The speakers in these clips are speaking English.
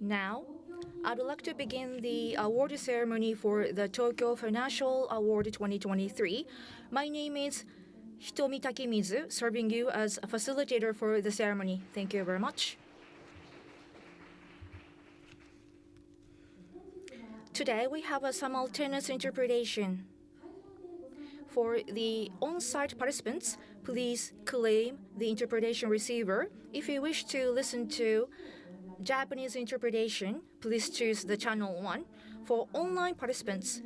Now, I'd like to begin the award ceremony for the Tokyo Financial Award 2023. My name is Hitomi Takemizu, serving you as a facilitator for the ceremony. Thank you very much. Today, we have a simultaneous interpretation. For the on-site participants, please claim the interpretation receiver. If you wish to listen to Japanese interpretation, please choose the channel 1. For online participants,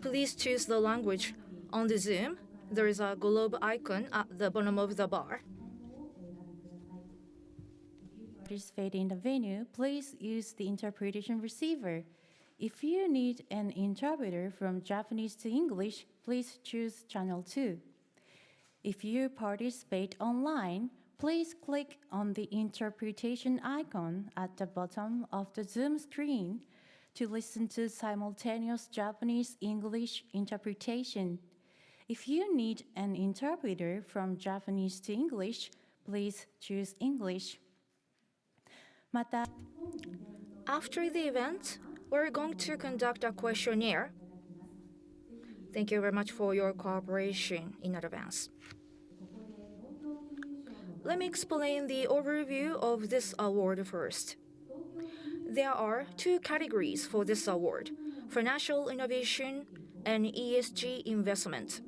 please choose the language. On the Zoom, there is a globe icon at the bottom of the bar. Participate in the venue, please use the interpretation receiver. If you need an interpreter from Japanese to English, please choose channel 2. If you participate online, please click on the interpretation icon at the bottom of the Zoom screen to listen to simultaneous Japanese-English interpretation. If you need an interpreter from Japanese to English, please choose English. After the event, we're going to conduct a questionnaire. Thank you very much for your cooperation in advance. Let me explain the overview of this award first. There are 2 categories for this award: financial innovation and ESG investment.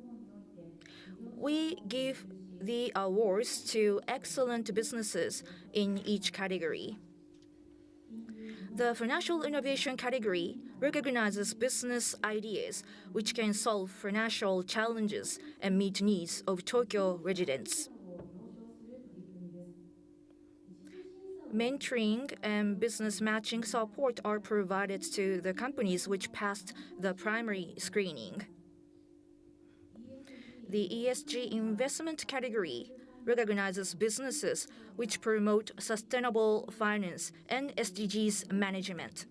We give the awards to excellent businesses in each category. The financial innovation category recognizes business ideas which can solve financial challenges and meet needs of Tokyo residents. Mentoring and business matching support are provided to the companies which passed the primary screening. The ESG investment category recognizes businesses which promote sustainable finance and SDGs management.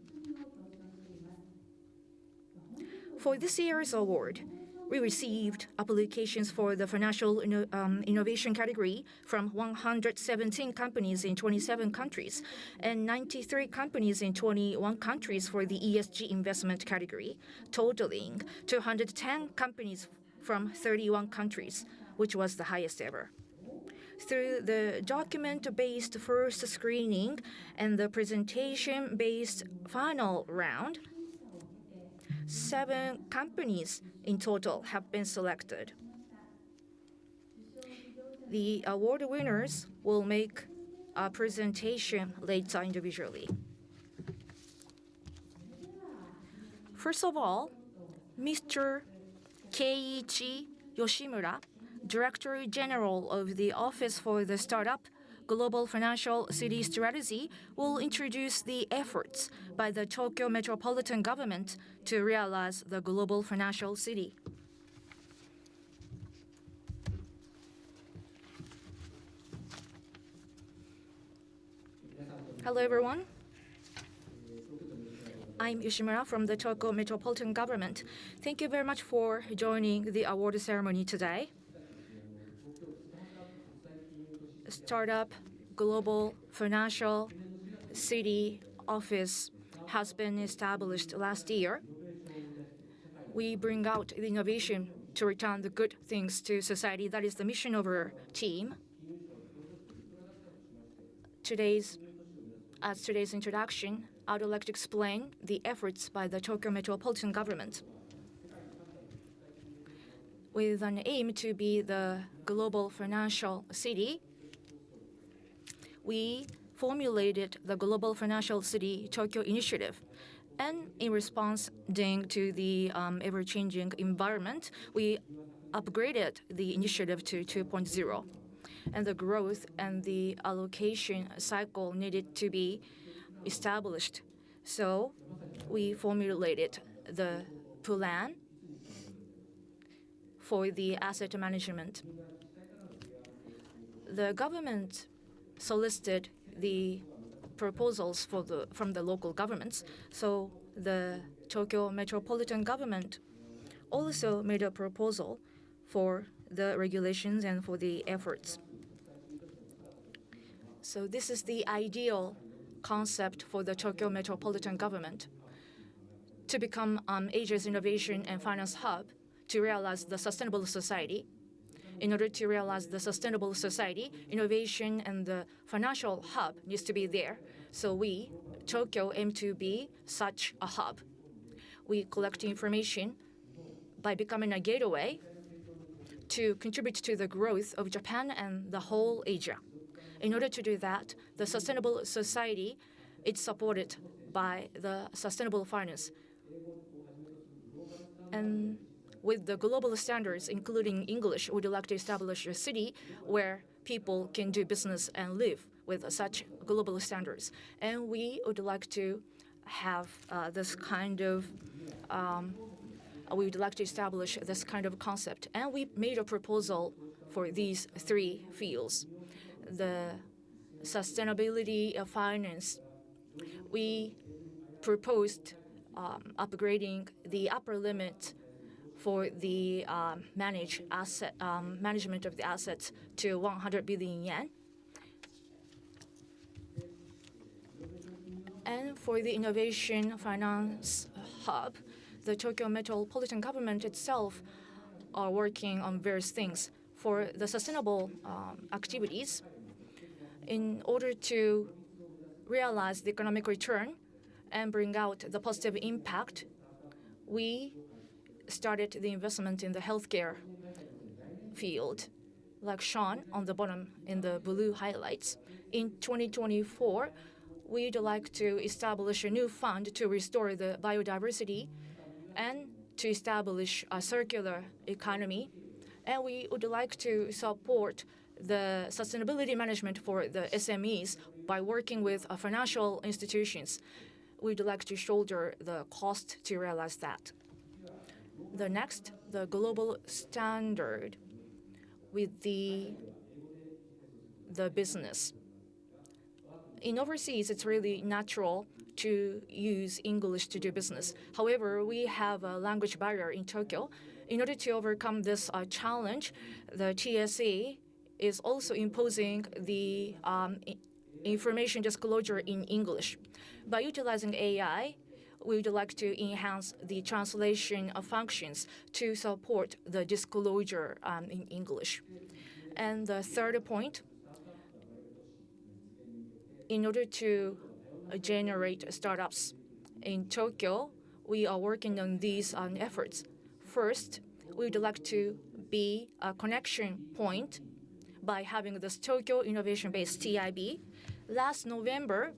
For this year's award, we received applications for the financial innovation category from 117 companies in 27 countries and 93 companies in 21 countries for the ESG investment category, totaling 210 companies from 31 countries, which was the highest ever. Through the document-based first screening and the presentation-based final round, 7 companies in total have been selected. The award winners will make a presentation later individually. First of all, Mr. Keiichi Yoshimura, Director General of the Office for the Startup Global Financial City Strategy, will introduce the efforts by the Tokyo Metropolitan Government to realize the global financial city. Hello, everyone. I'm Yoshimura from the Tokyo Metropolitan Government. Thank you very much for joining the award ceremony today. Startup Global Financial City Office has been established last year. We bring out the innovation to return the good things to society. That is the mission of our team. As today's introduction, I would like to explain the efforts by the Tokyo Metropolitan Government. With an aim to be the global financial city, we formulated the Global Financial City Tokyo Initiative. And in response to the ever-changing environment, we upgraded the initiative to 2.0. And the growth and the allocation cycle needed to be established. So we formulated the plan for the asset management. The government solicited the proposals from the local governments, so the Tokyo Metropolitan Government also made a proposal for the regulations and for the efforts. So this is the ideal concept for the Tokyo Metropolitan Government to become Asia's innovation and finance hub to realize the sustainable society. In order to realize the sustainable society, innovation and the financial hub needs to be there. So we, Tokyo, aim to be such a hub. We collect information by becoming a gateway to contribute to the growth of Japan and the whole Asia. In order to do that, the sustainable society is supported by the sustainable finance. And with the global standards, including English, we'd like to establish a city where people can do business and live with such global standards. And we would like to have we would like to establish this kind of concept. And we made a proposal for these three fields. The sustainability of finance, we proposed upgrading the upper limit for the management of the assets to 100 billion yen. And for the innovation finance hub, the Tokyo Metropolitan Government itself are working on various things. For the sustainable activities, in order to realize the economic return and bring out the positive impact, we started the investment in the healthcare field, like shown on the bottom in the blue highlights. In 2024, we'd like to establish a new fund to restore the biodiversity and to establish a circular economy. And we would like to support the sustainability management for the SMEs by working with financial institutions. We'd like to shoulder the cost to realize that. The next, the global standard with the business. In overseas, it's really natural to use English to do business. However, we have a language barrier in Tokyo. In order to overcome this challenge, the TSE is also imposing the information disclosure in English. By utilizing AI, we would like to enhance the translation of functions to support the disclosure in English. And the third point, in order to generate startups in Tokyo, we are working on these efforts. First, we would like to be a connection point by having this Tokyo Innovation Base TIB. Last November,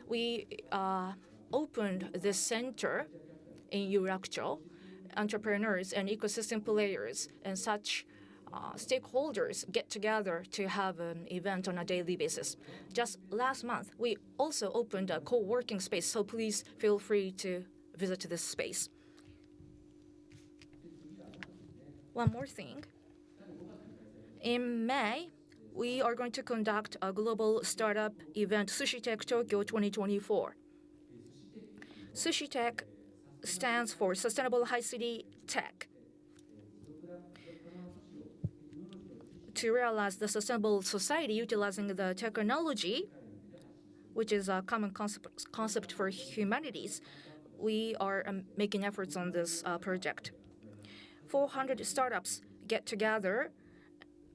we opened this center in Yurakucho. Entrepreneurs and ecosystem players and such stakeholders get together to have an event on a daily basis. Just last month, we also opened a co-working space, so please feel free to visit this space. One more thing. In May, we are going to conduct a global startup event, Sushi Tech Tokyo 2024. Sushi Tech stands for Sustainable High City Tech. To realize the sustainable society utilizing the technology, which is a common concept for humanities, we are making efforts on this project. 400 startups get together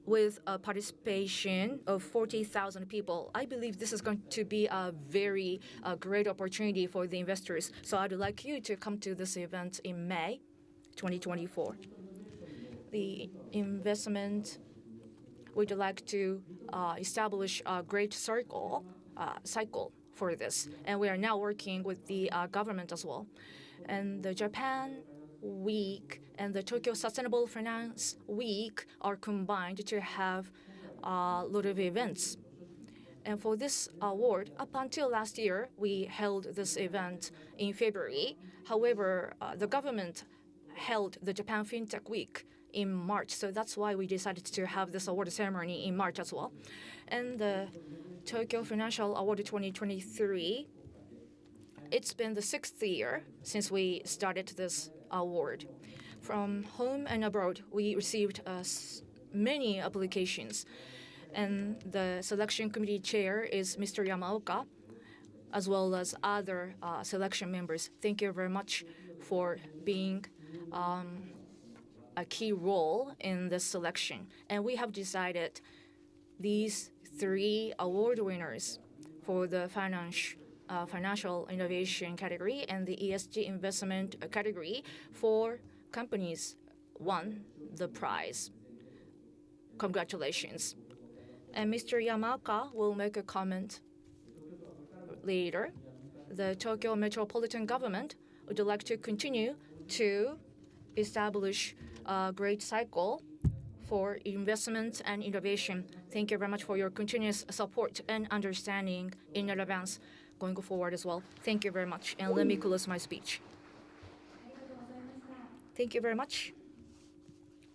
with a participation of 40,000 people. I believe this is going to be a very great opportunity for the investors. So I'd like you to come to this event in May 2024. The investment would like to establish a great cycle for this. And we are now working with the government as well. And the Japan Week and the Tokyo Sustainable Finance Week are combined to have a lot of events. And for this award, up until last year, we held this event in February. However, the government held the Japan FinTech Week in March, so that's why we decided to have this award ceremony in March as well. And the Tokyo Financial Award 2023, it's been the 6th year since we started this award. From home and abroad, we received many applications, and the selection committee chair is Mr. Yamaoka. as well as other selection members. Thank you very much for being a key role in this selection. And we have decided these 3 award winners for the financial innovation category and the ESG investment category. 4 companies won the prize. Congratulations. And Mr. Yamaka will make a comment later. The Tokyo Metropolitan Government would like to continue to establish a great cycle for investment and innovation. Thank you very much for your continuous support and understanding in advance going forward as well. Thank you very much. And let me close my speech. Thank you very much,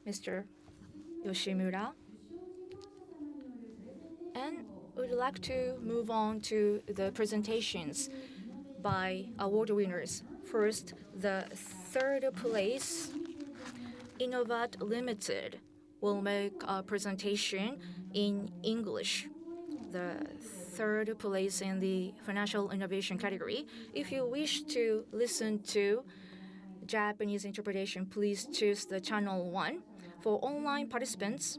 Mr. Yoshimura. And we'd like to move on to the presentations by award winners. First, the 3rd place, Innovat Limited, will make a presentation in English. The 3rd place in the financial innovation category. If you wish to listen to Japanese interpretation, please choose the channel 1. For online participants,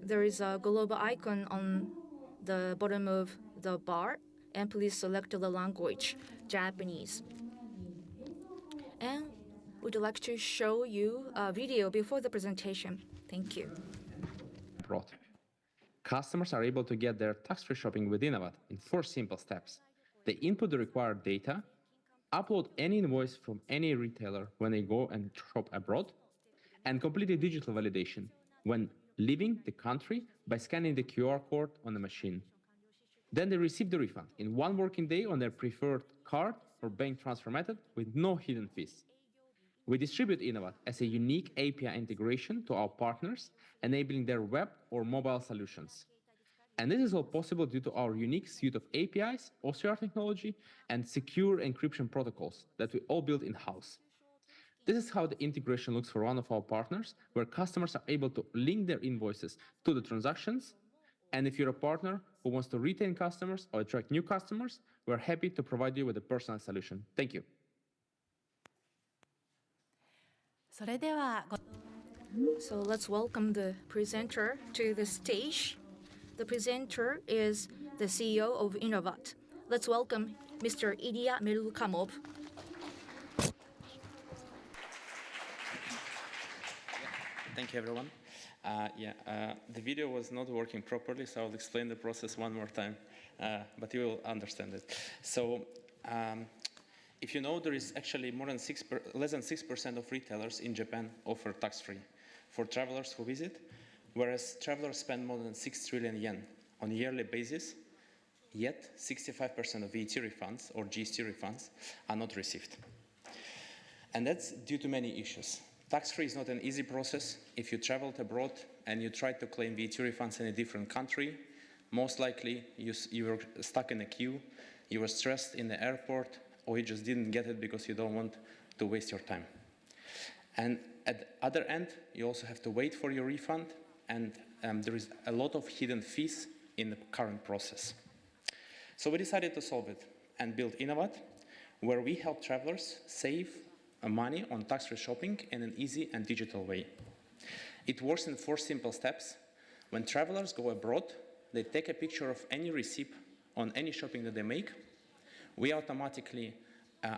there is a global icon on the bottom of the bar, and please select the language, Japanese. And we'd like to show you a video before the presentation. Thank you. Customers are able to get their tax-free shopping with Innovat in 4 simple steps. They input the required data, upload any invoice from any retailer when they go and shop abroad, and complete a digital validation when leaving the country by scanning the QR code on the machine. Then they receive the refund in 1 working day on their preferred card or bank transfer method with no hidden fees. We distribute Innovat as a unique API integration to our partners, enabling their web or mobile solutions. And this is all possible due to our unique suite of APIs, OCR technology, and secure encryption protocols that we all built in-house. This is how the integration looks for one of our partners, where customers are able to link their invoices to the transactions. And if you're a partner who wants to retain customers or attract new customers, we're happy to provide you with a personalized solution. Thank you. So let's welcome the presenter to the stage. The presenter is the CEO of Innovat. Let's welcome Mr. Ilya Melkamov. Thank you, everyone. The video was not working properly, so I'll explain the process one more time, but you will understand it. So, if you know, there is actually less than 6% of retailers in Japan offer tax-free for travelers who visit, whereas travelers spend more than 6 trillion yen on a yearly basis, yet 65% of VAT refunds or GST refunds are not received. And that's due to many issues. Tax-free is not an easy process. If you traveled abroad and you tried to claim VAT refunds in a different country, most likely you were stuck in a queue, you were stressed in the airport, or you just didn't get it because you don't want to waste your time. And at the other end, you also have to wait for your refund, and there is a lot of hidden fees in the current process. So we decided to solve it and build Innovat, where we help travelers save money on tax-free shopping in an easy and digital way. It works in 4 simple steps. When travelers go abroad, they take a picture of any receipt on any shopping that they make. We automatically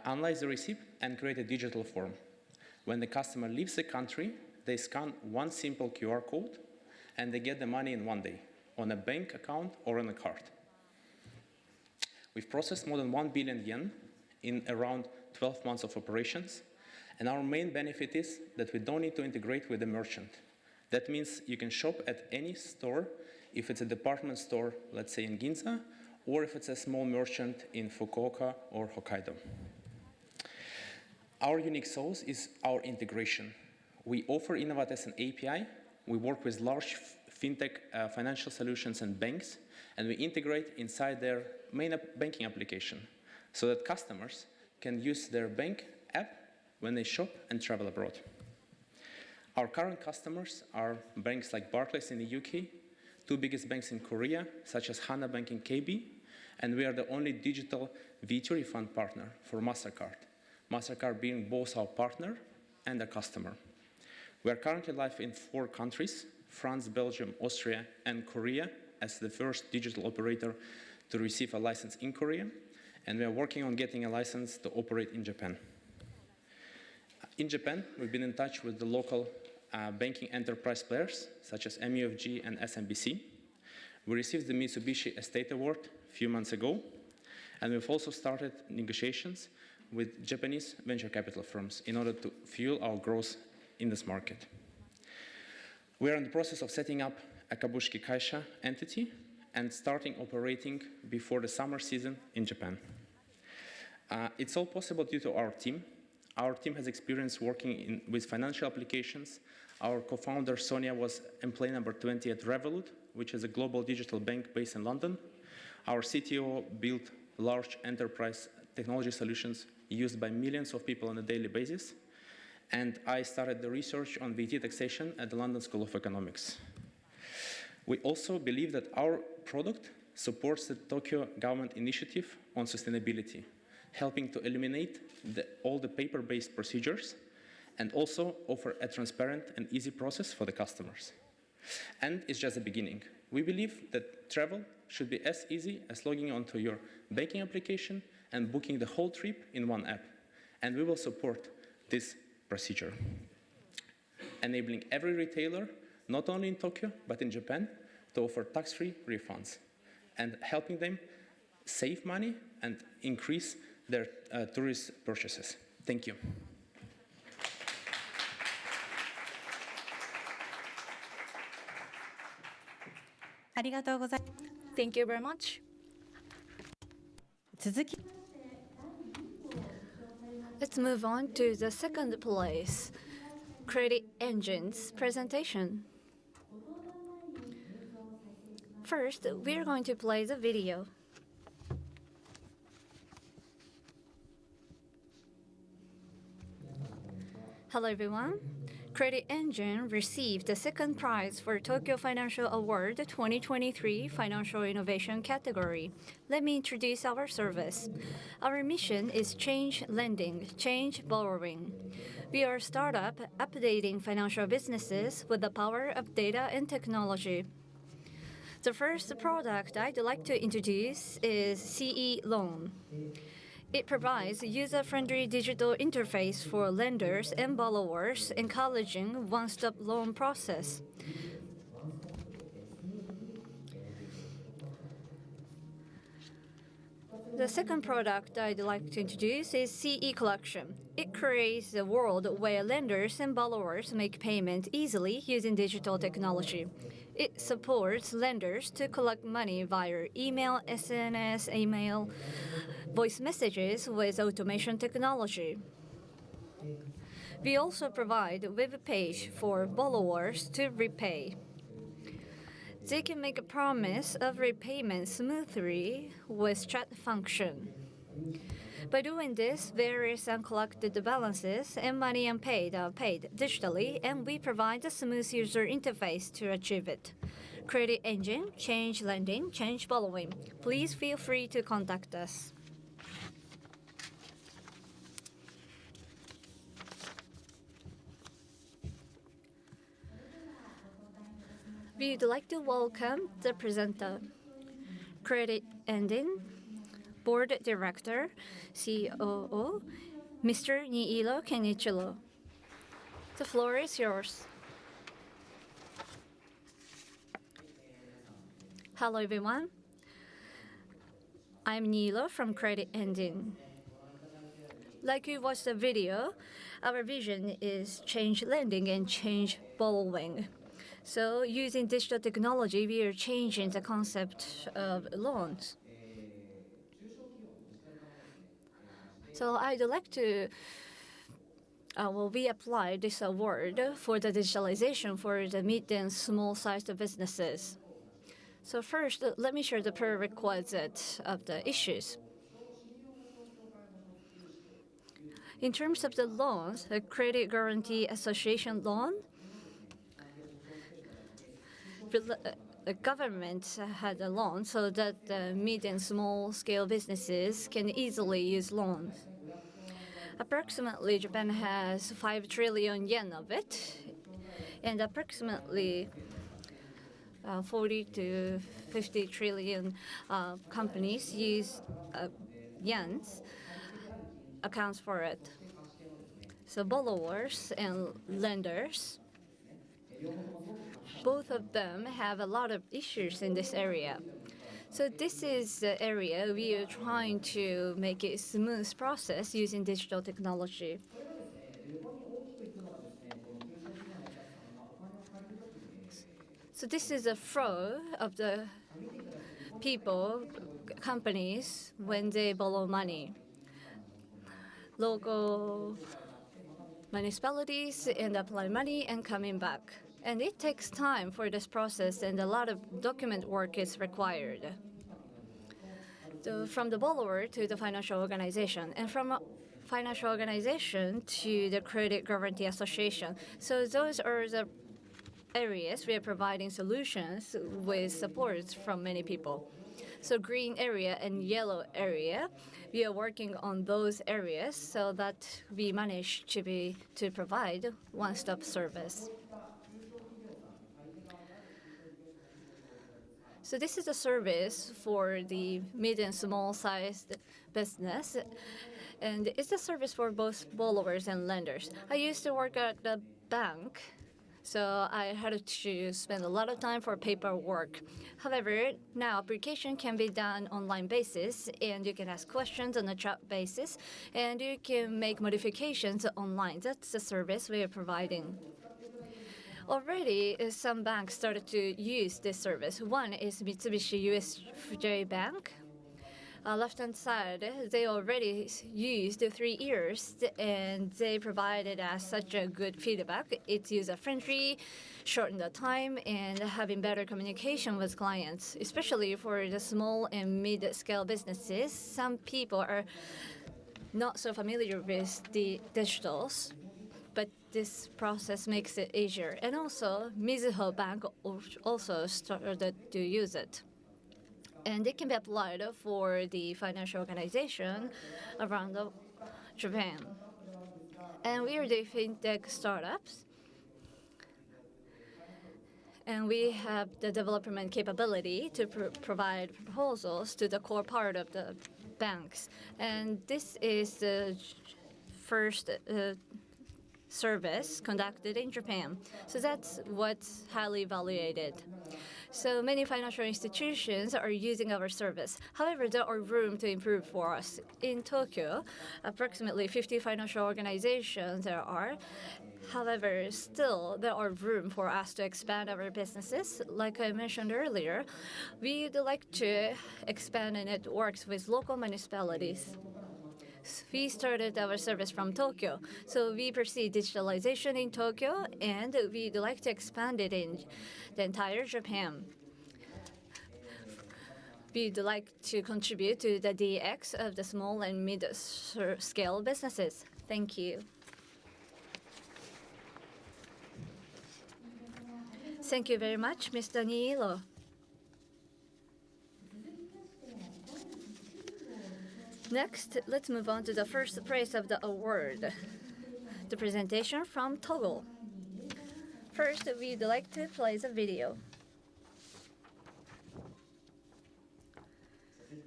analyze the receipt and create a digital form. When the customer leaves the country, they scan 1 simple QR code and they get the money in 1 day on a bank account or on a card. We've processed more than 1 billion yen in around 12 months of operations. And our main benefit is that we don't need to integrate with the merchant. That means you can shop at any store, if it's a department store, let's say in Ginza, or if it's a small merchant in Fukuoka or Hokkaido. Our unique sauce is our integration. We offer Innovat as an API. We work with large fintech financial solutions and banks, and we integrate inside their main banking application so that customers can use their bank app when they shop and travel abroad. Our current customers are banks like Barclays in the UK, 2 biggest banks in Korea, such as Hana Bank and KB, And we are the only digital V2 refund partner for MasterCard. MasterCard being both our partner and a customer. We are currently live in 4 countries, France, Belgium, Austria, and Korea, as the first digital operator to receive a license in Korea. And we are working on getting a license to operate in Japan. In Japan, we've been in touch with the local banking enterprise players, such as MUFG and SMBC. We received the Mitsubishi Estate Award a few months ago, and we've also started negotiations with Japanese venture capital firms in order to fuel our growth in this market. We are in the process of setting up a Kabushiki Kaisha entity and starting operating before the summer season in Japan. It's all possible due to our team. Our team has experience working with financial applications. Our co-founder, Sonia, was employee number 20 at Revolut, which is a global digital bank based in London. Our CTO built large enterprise technology solutions used by millions of people on a daily basis. And I started the research on VAT taxation at the London School of Economics. We also believe that our product supports the Tokyo government initiative on sustainability, helping to eliminate all the paper-based procedures and also offer a transparent and easy process for the customers. And it's just the beginning. We believe that travel should be as easy as logging onto your banking application and booking the whole trip in one app. And we will support this procedure, enabling every retailer, not only in Tokyo, but in Japan, to offer tax-free refunds and helping them save money and increase their tourist purchases. Thank you. Thank you very much. 続き Let's move on to the second place, Credit Engine's presentation. First, we're going to play the video. Hello everyone. Credit Engine received the second prize for Tokyo Financial Award 2023 Financial Innovation category. Let me introduce our service. Our mission is change lending, change borrowing. We are a startup updating financial businesses with the power of data and technology. The first product I'd like to introduce is CE Loan. It provides a user-friendly digital interface for lenders and borrowers, encouraging one-stop loan process. The second product I'd like to introduce is CE Collection. It creates a world where lenders and borrowers make payment easily using digital technology. It supports lenders to collect money via email, SNS, email, voice messages with automation technology. We also provide a web page for borrowers to repay. They can make a promise of repayment smoothly with chat function. By doing this, various uncollected balances and money unpaid are paid digitally, and we provide a smooth user interface to achieve it. Credit Engine, change lending, change borrowing. Please feel free to contact us. We'd like to welcome the presenter, Credit Engine Board Director, COO, Mr. Niilo Kenichiro. The floor is yours. Hello, everyone. I'm Niilo from Credit Engine. Like you watched the video, our vision is change lending and change borrowing. So using digital technology, we are changing the concept of loans. So I'd like to, we applied this award for the digitalization for the mid and small-sized businesses. So first, let me share the prerequisites of the issues. In terms of the loans, the Credit Guarantee Association loan the government had a loan so that mid and small scale businesses can easily use loans. Approximately, Japan has 5 trillion yen of it, and approximately 40 to 50 trillion companies use yens accounts for it. So borrowers and lenders, both of them have a lot of issues in this area. So this is the area we are trying to make it a smooth process using digital technology. So this is a flow of the people, companies, when they borrow money. Local municipalities and apply money and coming back. And it takes time for this process, and a lot of document work is required. So from the borrower to the financial organization, and from a financial organization to the Credit Guarantee Association. So those are the areas we are providing solutions with support from many people. So green area and yellow area, we are working on those areas so that we manage to provide one-stop service. So this is a service for the mid and small-sized business, and it's a service for both borrowers and lenders. I used to work at the bank, so I had to spend a lot of time for paperwork. However, now application can be done online basis, and you can ask questions on a chat basis, and you can make modifications online. That's the service we are providing. Already, some banks started to use this service. One is Mitsubishi UFJ Bank. Left-hand side, they already used 3 years, and they provided us such a good feedback. It's user-friendly, shorten the time, and having better communication with clients, especially for the small and mid-scale businesses. Some people are not so familiar with the digitals, but this process makes it easier. And also, Mizuho Bank also started to use it. And it can be applied for the financial organization around Japan. And we are the fintech startups. And we have the development capability to provide proposals to the core part of the banks. And this is the first service conducted in Japan. So that's what's highly evaluated. So many financial institutions are using our service. However, there are room to improve for us. In Tokyo, approximately 50 financial organizations there are. However, still there are room for us to expand our businesses. Like I mentioned earlier, we'd like to expand our networks with local municipalities. We started our service from Tokyo, so we pursue digitalization in Tokyo, and we'd like to expand it in the entire Japan. We'd like to contribute to the DX of the small and mid-scale businesses. Thank you. Thank you very much, Mr. Niilo. Next, let's move on to the first prize of the award, the presentation from Togo. First, we'd like to play the video.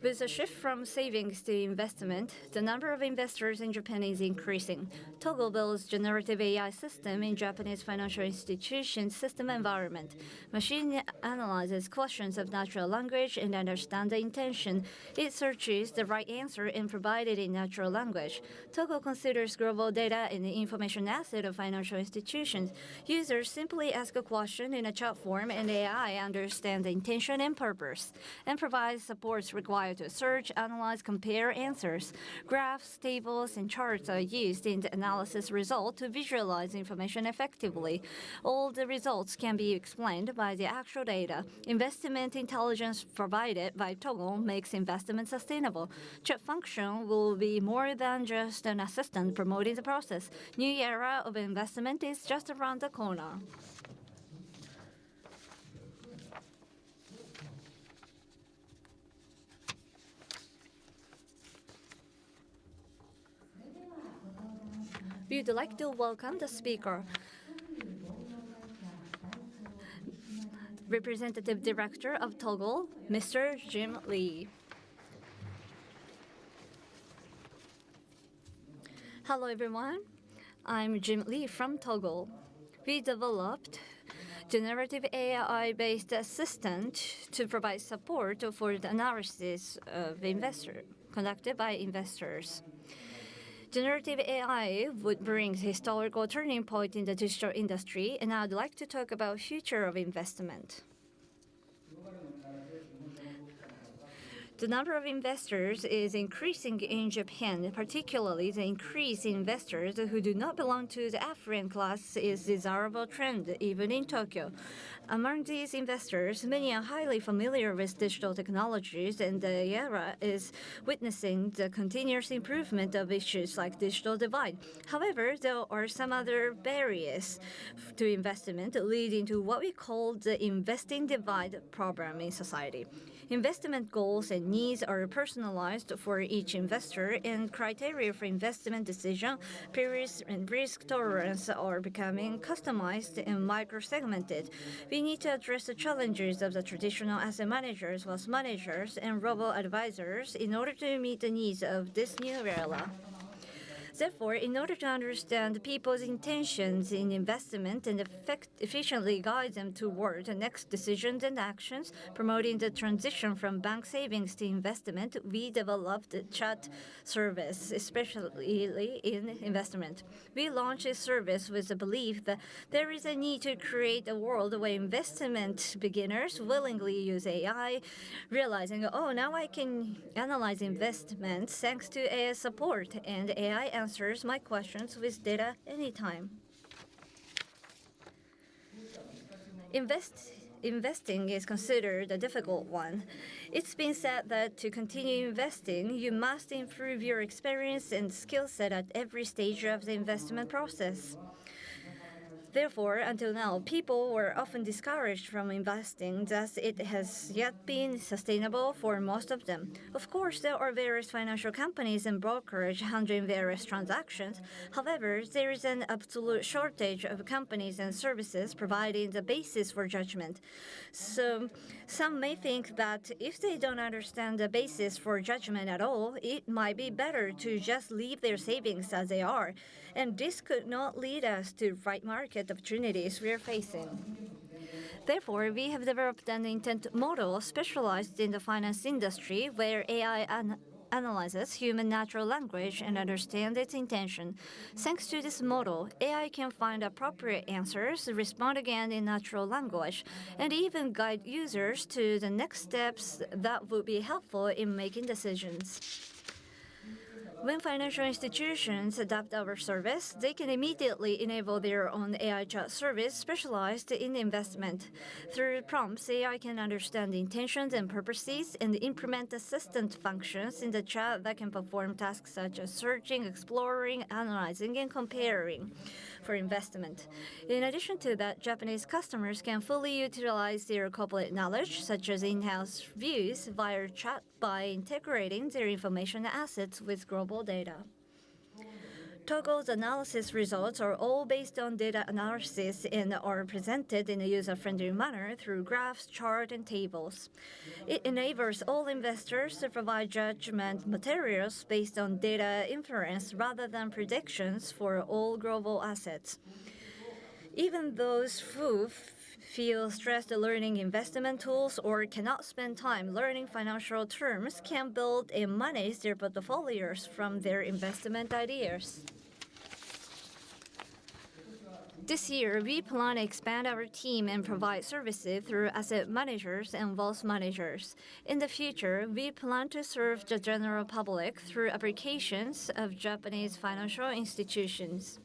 With a shift from savings to investment, the number of investors in Japan is increasing. Togo builds generative AI system in Japanese financial institutions system environment. Machine analyzes questions of natural language and understands the intention. It searches the right answer and provides it in natural language. Togo considers global data an information asset of financial institutions. Users simply ask a question in a chat form, and AI understands the intention and purpose, and provides supports required to search, analyze, compare answers. Graphs, tables, and charts are used in the analysis result to visualize information effectively. All the results can be explained by the actual data. Investment intelligence provided by Togo makes investment sustainable. Chat function will be more than just an assistant promoting the process. New era of investment is just around the corner. We would like to welcome the speaker, Representative Director of Togo, Mr. Jim Lee. Hello everyone, I'm Jim Lee from Togo. We developed generative AI-based assistant to provide support for the analysis of investor conducted by investors. Generative AI would bring historical turning point in the digital industry, and I'd like to talk about future of investment. The number of investors is increasing in Japan, particularly the increase in investors who do not belong to the affluent class is a desirable trend, even in Tokyo. Among these investors, many are highly familiar with digital technologies, and the era is witnessing the continuous improvement of issues like digital divide. However, there are some other barriers to investment, leading to what we call the investing divide problem in society. Investment goals and needs are personalized for each investor, and criteria for investment decision, periods, and risk tolerance are becoming customized and micro-segmented. We need to address the challenges of the traditional asset managers, wealth managers, and robo-advisors in order to meet the needs of this new era. Therefore, in order to understand people's intentions in investment and efficiently guide them toward the next decisions and actions, promoting the transition from bank savings to investment, we developed a chat service, especially in investment. We launched a service with the belief that there is a need to create a world where investment beginners willingly use AI, realizing, oh, now I can analyze investments thanks to AI support, and AI answers my questions with data anytime. Investing is considered a difficult one. It's been said that to continue investing, you must improve your experience and skill set at every stage of the investment process. Therefore, until now, people were often discouraged from investing, thus it has yet been sustainable for most of them. Of course, there are various financial companies and brokerage handling various transactions. However, there is an absolute shortage of companies and services providing the basis for judgment. So, some may think that if they don't understand the basis for judgment at all, it might be better to just leave their savings as they are. And this could not lead us to right market opportunities we are facing. Therefore, we have developed an intent model specialized in the finance industry where AI analyzes human natural language and understands its intention. Thanks to this model, AI can find appropriate answers, respond again in natural language, and even guide users to the next steps that would be helpful in making decisions. When financial institutions adopt our service, they can immediately enable their own AI chat service specialized in investment. Through prompts, AI can understand intentions and purposes and implement assistant functions in the chat that can perform tasks such as searching, exploring, analyzing, and comparing for investment. In addition to that, Japanese customers can fully utilize their corporate knowledge, such as in-house views, via chat by integrating their information assets with global data. Togo's analysis results are all based on data analysis and are presented in a user-friendly manner through graphs, charts, and tables. It enables all investors to provide judgment materials based on data inference rather than predictions for all global assets. Even those who feel stressed learning investment tools or cannot spend time learning financial terms can build and manage their portfolios from their investment ideas. This year, we plan to expand our team and provide services through asset managers and wealth managers. In the future, we plan to serve the general public through applications of Japanese financial institutions.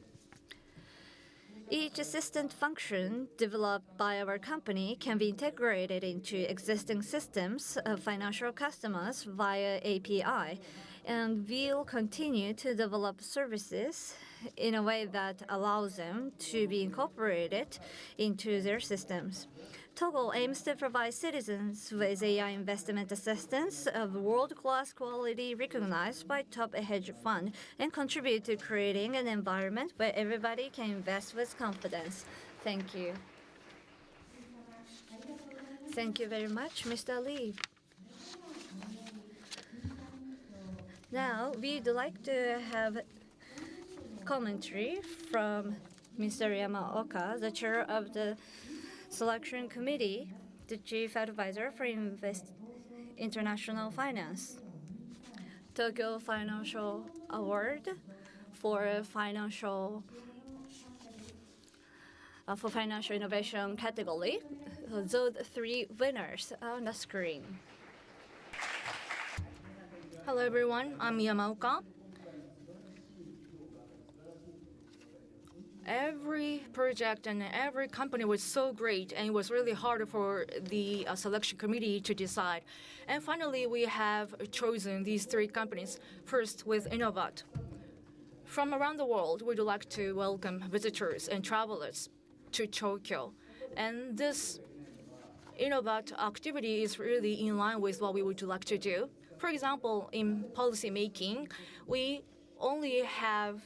Each assistant function developed by our company can be integrated into existing systems of financial customers via API, and we'll continue to develop services in a way that allows them to be incorporated into their systems. Togo aims to provide citizens with AI investment assistance of world-class quality recognized by top hedge fund and contribute to creating an environment where everybody can invest with confidence. Thank you. Thank you very much, Mr. Lee. Now, we'd like to have commentary from Mr. Yamaoka, the chair of the Selection Committee, the chief advisor for international finance. Tokyo Financial Award for financial innovation category. Those three winners on the screen. Hello everyone, I'm Yamaoka. Every project and every company was so great, and it was really hard for the selection committee to decide. And finally, we have chosen these three companies. First, with Innovat. From around the world, we'd like to welcome visitors and travelers to Tokyo. And this Innovat activity is really in line with what we would like to do. For example, in policy making, we only have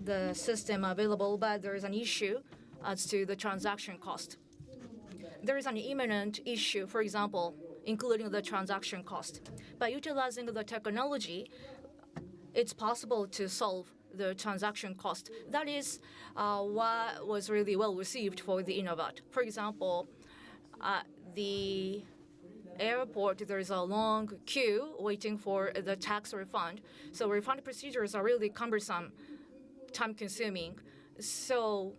the system available, but there is an issue as to the transaction cost. There is an imminent issue, for example, including the transaction cost. By utilizing the technology, it's possible to solve the transaction cost. That is what was really well received for the Innovat. For example, the airport, there is a long queue waiting for the tax refund. So refund procedures are really cumbersome, time-consuming. So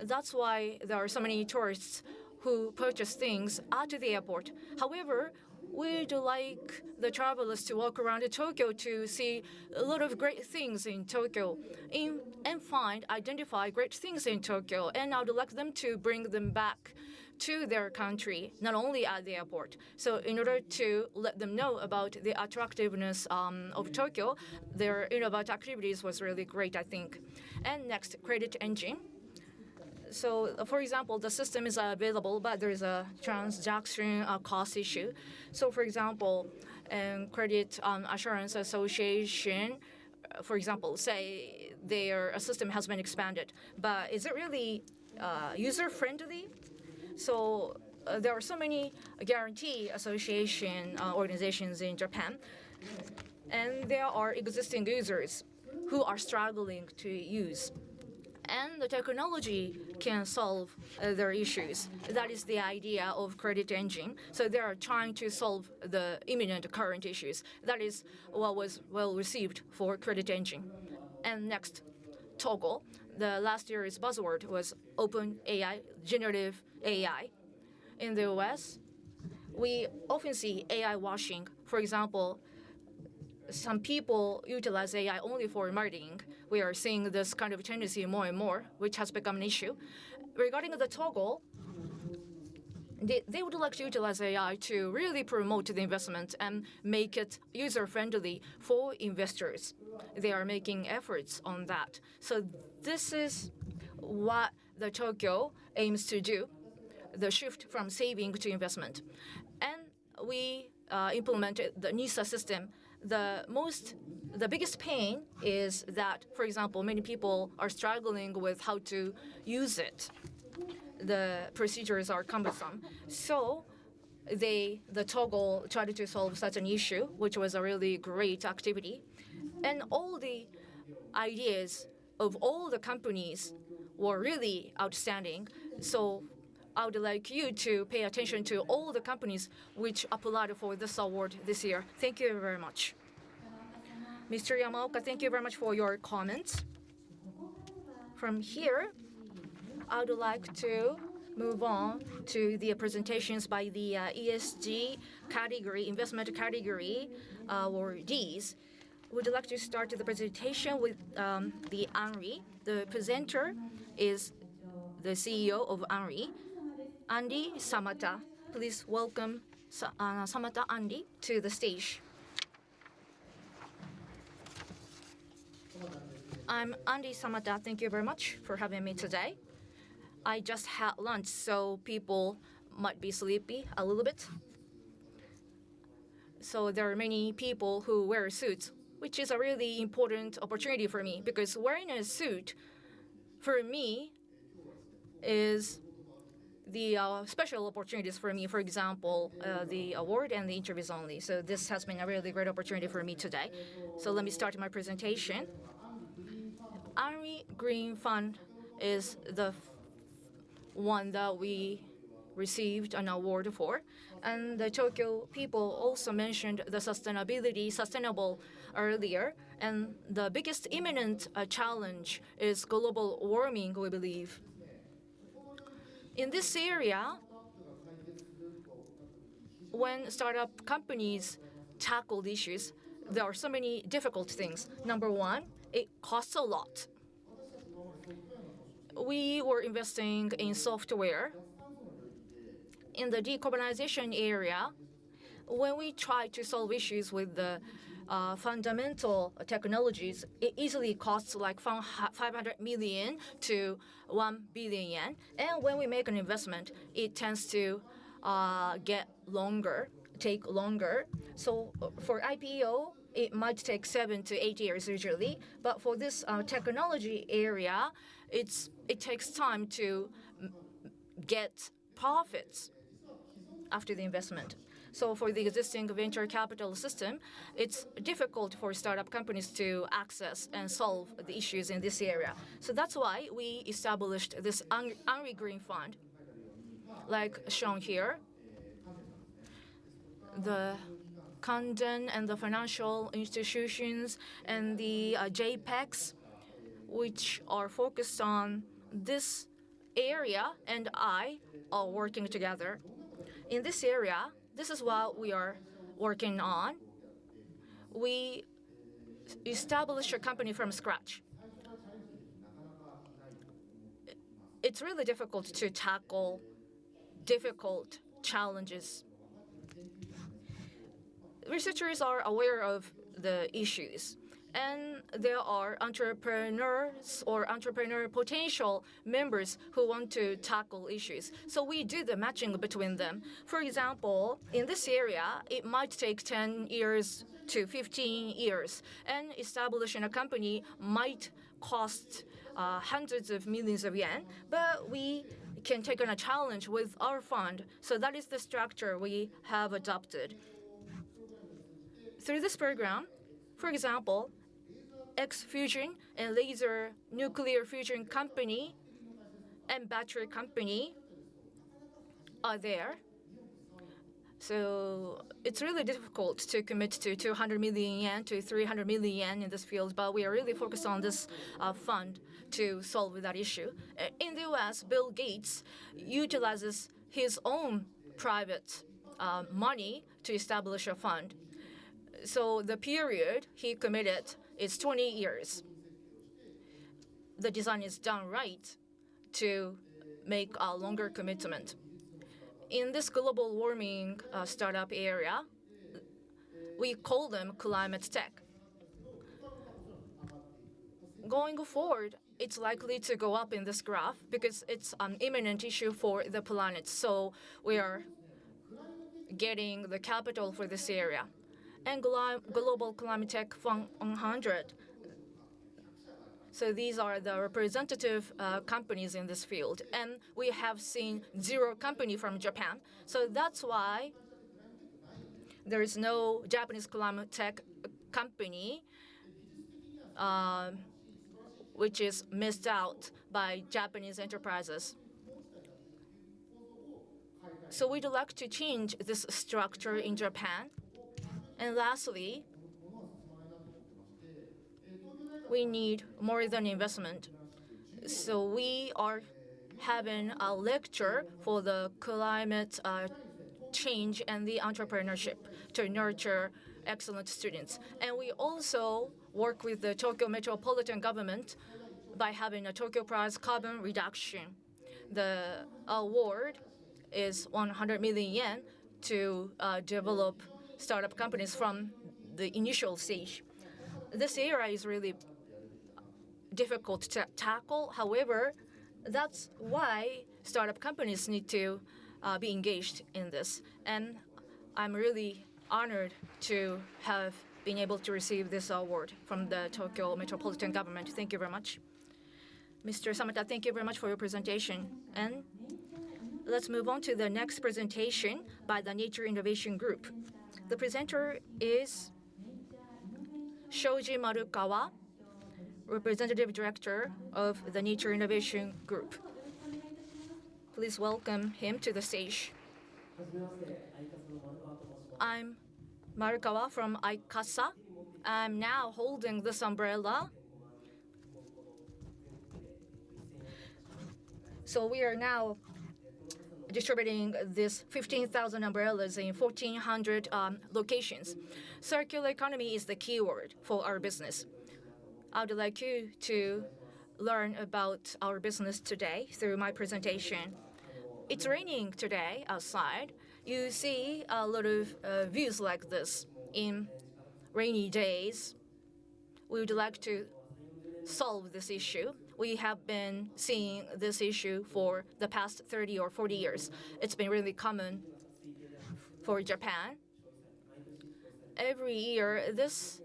that's why there are so many tourists who purchase things at the airport. However, we'd like the travelers to walk around Tokyo to see a lot of great things in Tokyo and identify great things in Tokyo. And I would like them to bring them back to their country, not only at the airport. So in order to let them know about the attractiveness of Tokyo, their Innovat activities was really great, I think. And next, credit engine. So, for example, the system is available, but there is a transaction cost issue. So, for example, Credit Assurance Association, for example, say their system has been expanded, but is it really user-friendly? So there are so many guarantee association organizations in Japan, and there are existing users who are struggling to use. And the technology can solve their issues. That is the idea of credit engine. So they are trying to solve the imminent current issues. That is what was well received for credit engine. And next, Togo. The last year's buzzword was open AI, generative AI. In the US, we often see AI washing. For example, some people utilize AI only for marketing. We are seeing this kind of tendency more and more, which has become an issue. Regarding the Togo, they would like to utilize AI to really promote the investment and make it user-friendly for investors. They are making efforts on that. So this is what the Tokyo aims to do, the shift from saving to investment. And we implemented the NISA system. The biggest pain is that, for example, many people are struggling with how to use it. The procedures are cumbersome. So the Togo tried to solve such an issue, which was a really great activity. And all the ideas of all the companies were really outstanding. So I would like you to pay attention to all the companies which applied for this award this year. Thank you very much. Mr. Yamaoka, thank you very much for your comments. From here, I would like to move on to the presentations by the ESG category, investment category awardees. Would like to start the presentation with the ANRI. The presenter is the CEO of ANRI, Andy Samata. Please welcome Samata Andy to the stage. I'm Andy Samata. Thank you very much for having me today. I just had lunch, so people might be sleepy a little bit. So there are many people who wear suits, which is a really important opportunity for me because wearing a suit, for me, is the special opportunities for me. For example, the award and the interviews only. So this has been a really great opportunity for me today. So let me start my presentation. Henry Green Fund is the one that we received an award for. And the Tokyo people also mentioned the sustainable earlier. And the biggest imminent challenge is global warming, we believe. In this area, when startup companies tackle the issues, there are so many difficult things. Number one, it costs a lot. We were investing in software. In the decarbonization area, when we try to solve issues with the fundamental technologies, it easily costs like from 500 million to 1 billion yen. And when we make an investment, it tends to take longer. So for IPO, it might take 7 to 8 years usually. But for this technology area, it takes time to get profits after the investment. So for the existing venture capital system, it's difficult for startup companies to access and solve the issues in this area. So that's why we established this Henry Green Fund. Like shown here, the Kanden and the financial institutions and the JPEGs, which are focused on this area, and I are working together. In this area, this is what we are working on. We established a company from scratch. It's really difficult to tackle difficult challenges. Researchers are aware of the issues, and there are entrepreneurs or entrepreneur potential members who want to tackle issues. So we do the matching between them. For example, in this area, it might take 10 years to 15 years, and establishing a company might cost hundreds of millions of yen, but we can take on a challenge with our fund. So that is the structure we have adopted. Through this program, for example, X-Fusion and laser nuclear fusion company and battery company are there. So it's really difficult to commit to 200 million yen to 300 million yen in this field, but we are really focused on this fund to solve that issue. In the US, Bill Gates utilizes his own private money to establish a fund. So the period he committed is 20 years. The design is done right to make a longer commitment. In this global warming startup area, we call them climate tech. Going forward, it's likely to go up in this graph because it's an imminent issue for the planet. So we are getting the capital for this area. And Global Climate Tech 100. So these are the representative companies in this field. And we have seen 0 company from Japan. So that's why there is no Japanese climate tech company which is missed out by Japanese enterprises. So we'd like to change this structure in Japan. And lastly, we need more than investment. So we are having a lecture for the climate change and the entrepreneurship to nurture excellent students. And we also work with the Tokyo Metropolitan Government by having a Tokyo Prize carbon reduction. The award is 100 million yen to develop startup companies from the initial stage. This area is really difficult to tackle. However, that's why startup companies need to be engaged in this. And I'm really honored to have been able to receive this award from the Tokyo Metropolitan Government. Thank you very much. Mr. Samata, thank you very much for your presentation. And let's move on to the next presentation by the Nature Innovation Group. The presenter is Shoji Marukawa, Representative Director of the Nature Innovation Group. Please welcome him to the stage. I'm Marukawa from ICASA. I'm now holding this umbrella. So we are now distributing these 15,000 umbrellas in 1,400 locations. Circular economy is the keyword for our business. I would like you to learn about our business today through my presentation. It's raining today outside. You see a lot of views like this in rainy days. We would like to solve this issue. We have been seeing this issue for the past 30 or 40 years. It's been really common for Japan. Every year, this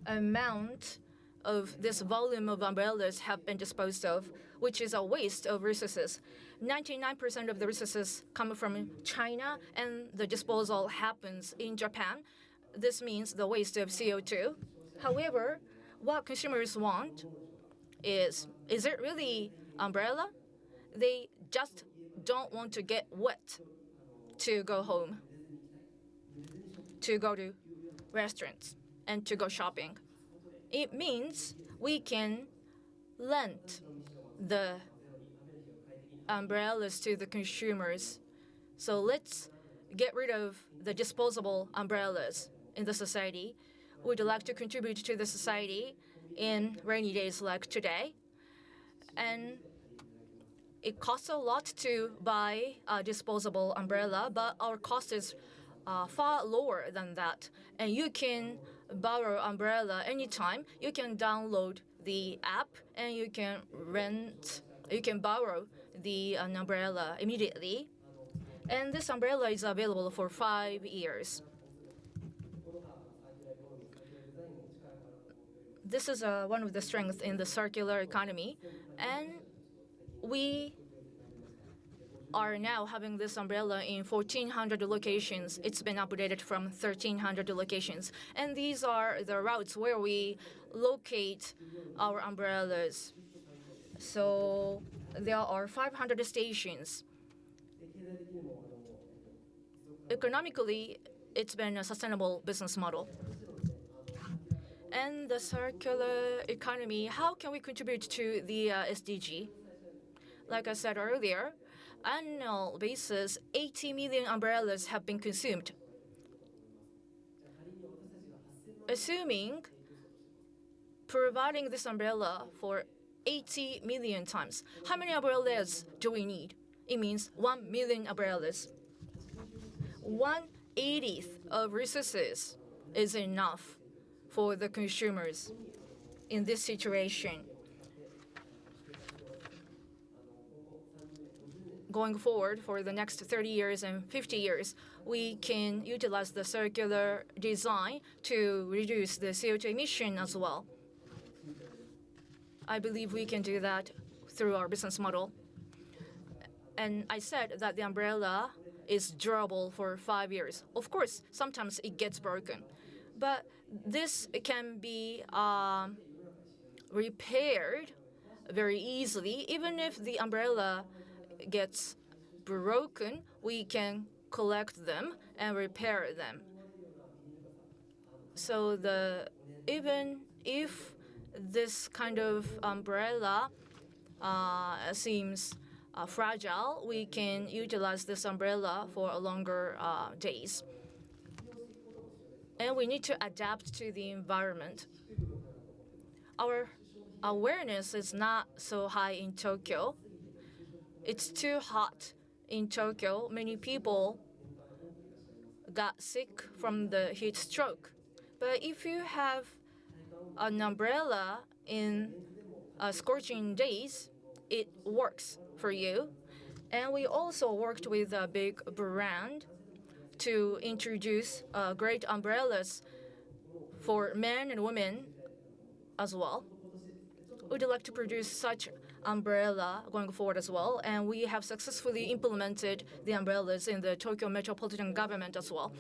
amount of this volume of umbrellas have been disposed of, which is a waste of resources. 99% of the resources come from China, and the disposal happens in Japan. This means the waste of CO2. However, what consumers want is it really umbrella? They just don't want to get wet to go home, to go to restaurants, and to go shopping. It means we can lend the umbrellas to the consumers. So let's get rid of the disposable umbrellas in the society. We'd like to contribute to the society in rainy days like today. And it costs a lot to buy a disposable umbrella, but our cost is far lower than that. And you can borrow umbrella anytime. You can download the app and you can borrow the umbrella immediately. And this umbrella is available for 5 years. This is one of the strengths in the circular economy. And we are now having this umbrella in 1,400 locations. It's been updated from 1,300 locations. And these are the routes where we locate our umbrellas. So there are 500 stations. Economically, it's been a sustainable business model. And the circular economy, how can we contribute to the SDG? Like I said earlier, annual basis, 80 million umbrellas have been consumed. Assuming providing this umbrella for 80 million times, how many umbrellas do we need? It means 1 million umbrellas. 1/80 of resources is enough for the consumers in this situation. Going forward for the next 30 years and 50 years, we can utilize the circular design to reduce the CO2 emission as well. I believe we can do that through our business model. And I said that the umbrella is durable for 5 years. Of course, sometimes it gets broken, but this can be repaired very easily. Even if the umbrella gets broken, we can collect them and repair them. So even if this kind of umbrella seems fragile, we can utilize this umbrella for longer days. And we need to adapt to the environment. Our awareness is not so high in Tokyo. It's too hot in Tokyo. Many people got sick from the heat stroke. But if you have an umbrella in scorching days, it works for you. And we also worked with a big brand to introduce great umbrellas for men and women as well. We'd like to produce such umbrella going forward as well, and we have successfully implemented the umbrellas in the Tokyo Metropolitan Government as well.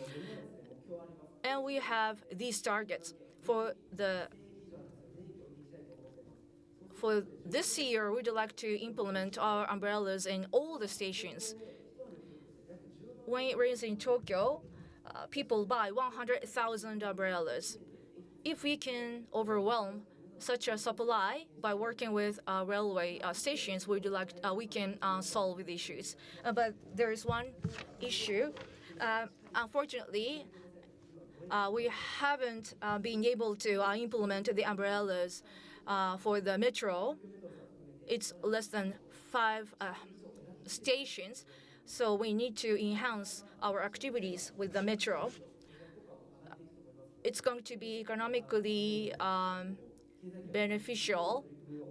And we have these targets for this year. We'd like to implement our umbrellas in all the stations. When it rains in Tokyo, people buy 100,000 umbrellas. If we can overwhelm such a supply by working with railway stations, we can solve the issues. But there is one issue. Unfortunately, we haven't been able to implement the umbrellas for the metro. It's less than 5 stations, so we need to enhance our activities with the metro. It's going to be economically beneficial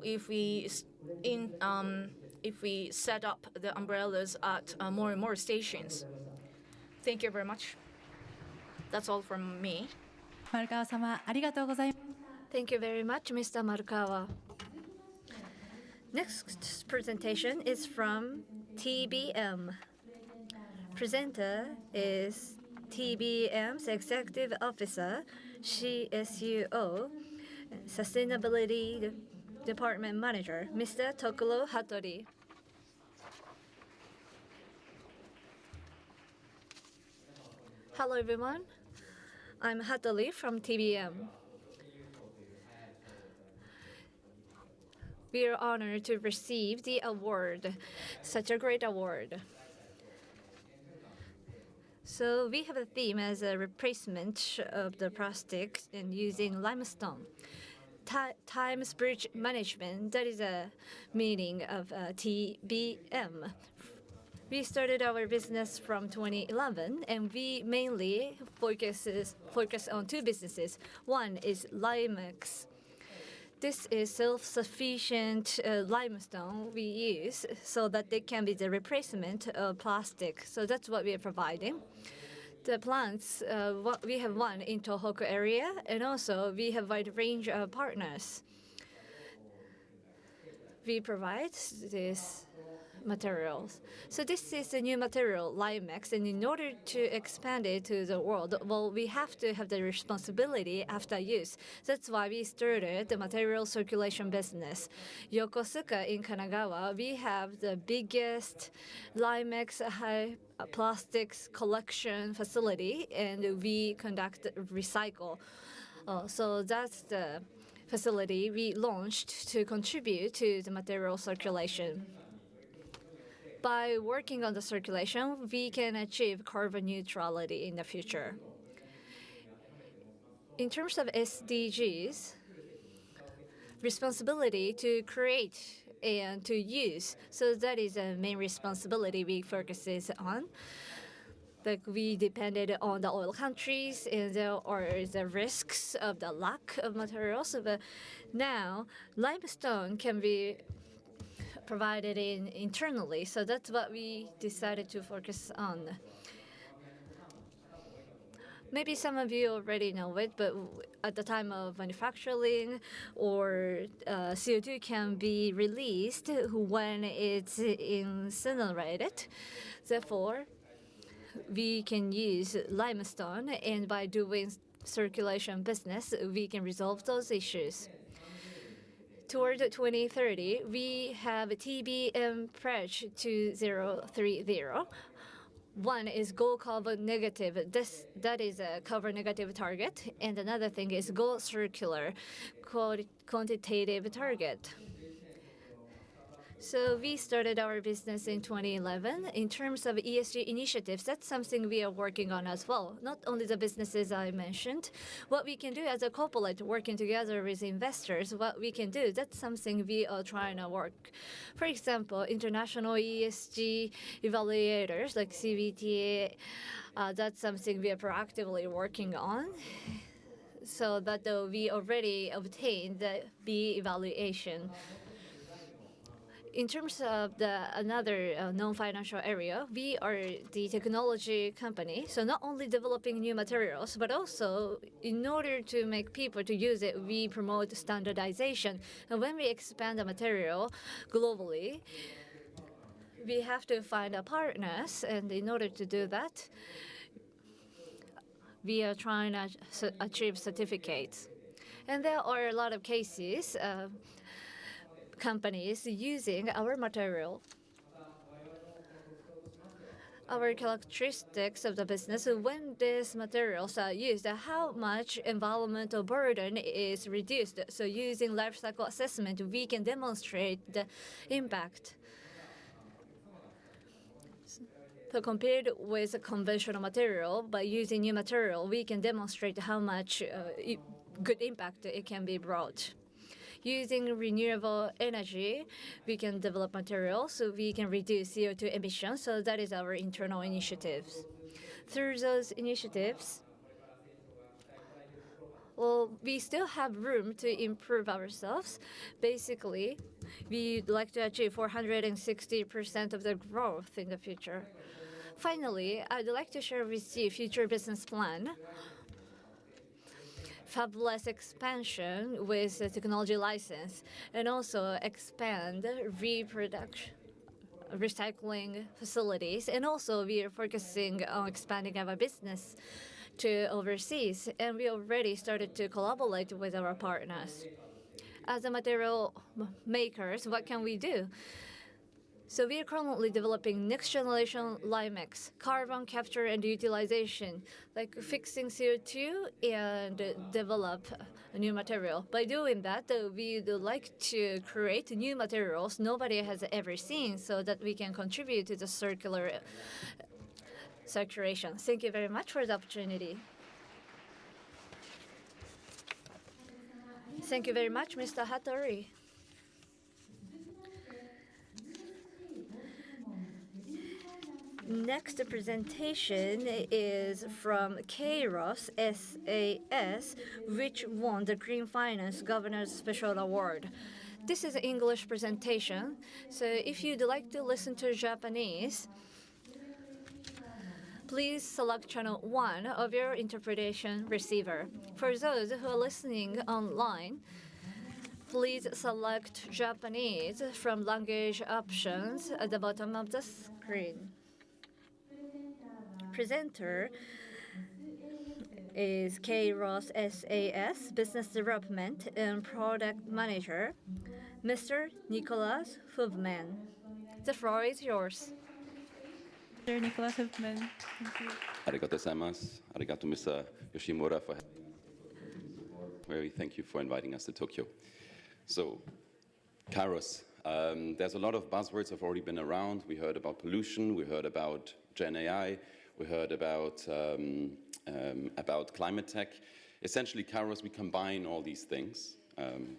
if we set up the umbrellas at more and more stations. Thank you very much. That's all from me. 丸川様、ありがとうございます。 Thank you very much, Mr. Marukawa. Next presentation is from TBM. Presenter is TBM's Executive Officer, CSUO, Sustainability Department Manager, Mr. Tokuro Hattori. Hello, everyone. I'm Hattori from TBM. We are honored to receive the award, such a great award. So we have a theme as a replacement of the plastic and using limestone. Times bridge management, that is a meaning of TBM. We started our business from 2011, and we mainly focus on 2 businesses. One is Limex. This is self-sufficient limestone we use so that they can be the replacement of plastic. So that's what we are providing. The plants, we have one in Tohoku area, and also we have a wide range of partners. We provide these materials. So this is a new material, Limex, and in order to expand it to the world, well, we have to have the responsibility after use. That's why we started the material circulation business. Yokosuka in Kanagawa, we have the biggest Limex high plastics collection facility, and we conduct recycle. So that's the facility we launched to contribute to the material circulation. By working on the circulation, we can achieve carbon neutrality in the future. In terms of SDGs, responsibility to create and to use, so that is a main responsibility we focus on. Like we depended on the oil countries, and there are the risks of the lack of materials. But now, limestone can be provided internally, so that's what we decided to focus on. Maybe some of you already know it, but at the time of manufacturing, or CO2 can be released when it's incinerated. Therefore, we can use limestone, and by doing circulation business, we can resolve those issues. Toward 2030, we have a TBM Pledge 2030. One is Go Carbon Negative. That is a carbon negative target. And another thing is Go Circular, quantitative target. So we started our business in 2011. In terms of ESG initiatives, that's something we are working on as well. Not only the businesses I mentioned, what we can do as a corporate, working together with investors, what we can do, that's something we are trying to work. For example, international ESG evaluators like CBTA, that's something we are proactively working on. So that we already obtained the B evaluation. In terms of another non-financial area, we are the technology company. So not only developing new materials, but also in order to make people to use it, we promote standardization. And when we expand the material globally, we have to find partners, and in order to do that, we are trying to achieve certificates. And there are a lot of cases. Companies using our material. Our characteristics of the business, when these materials are used, how much environmental burden is reduced. So using life cycle assessment, we can demonstrate the impact. So compared with a conventional material, by using new material, we can demonstrate how much good impact it can be brought. Using renewable energy, we can develop materials so we can reduce CO2 emissions. So that is our internal initiatives. Through those initiatives, well, we still have room to improve ourselves. Basically, we'd like to achieve 460% of the growth in the future. Finally, I'd like to share with you future business plan. Fabless expansion with a technology license, and also expand recycling facilities. And also we are focusing on expanding our business to overseas, and we already started to collaborate with our partners. As a material makers, what can we do? So we are currently developing next generation Limex, carbon capture and utilization, like fixing CO2 and develop a new material. By doing that, we would like to create new materials nobody has ever seen so that we can contribute to the circulation. Thank you very much for the opportunity. Thank you very much, Mr. Hattori. Next presentation is from Kairos SAS, which won the Green Finance Governor's Special Award. This is an English presentation, so if you'd like to listen to Japanese, please select channel 1 of your interpretation receiver. For those who are listening online, please select Japanese from language options at the bottom of the screen. Presenter is Kairos SAS Business Development and Product Manager, Mr. Nicholas Hubman. The floor is yours. Mr. Nicholas Hubman, thank you. Arigato gozaimasu. Arigato, Mr. Yoshimura, for very thank you for inviting us to Tokyo. So, Kairos. There's a lot of buzzwords have already been around. We heard about pollution. We heard about Gen AI. We heard about climate tech. Essentially, Kairos, we combine all these things.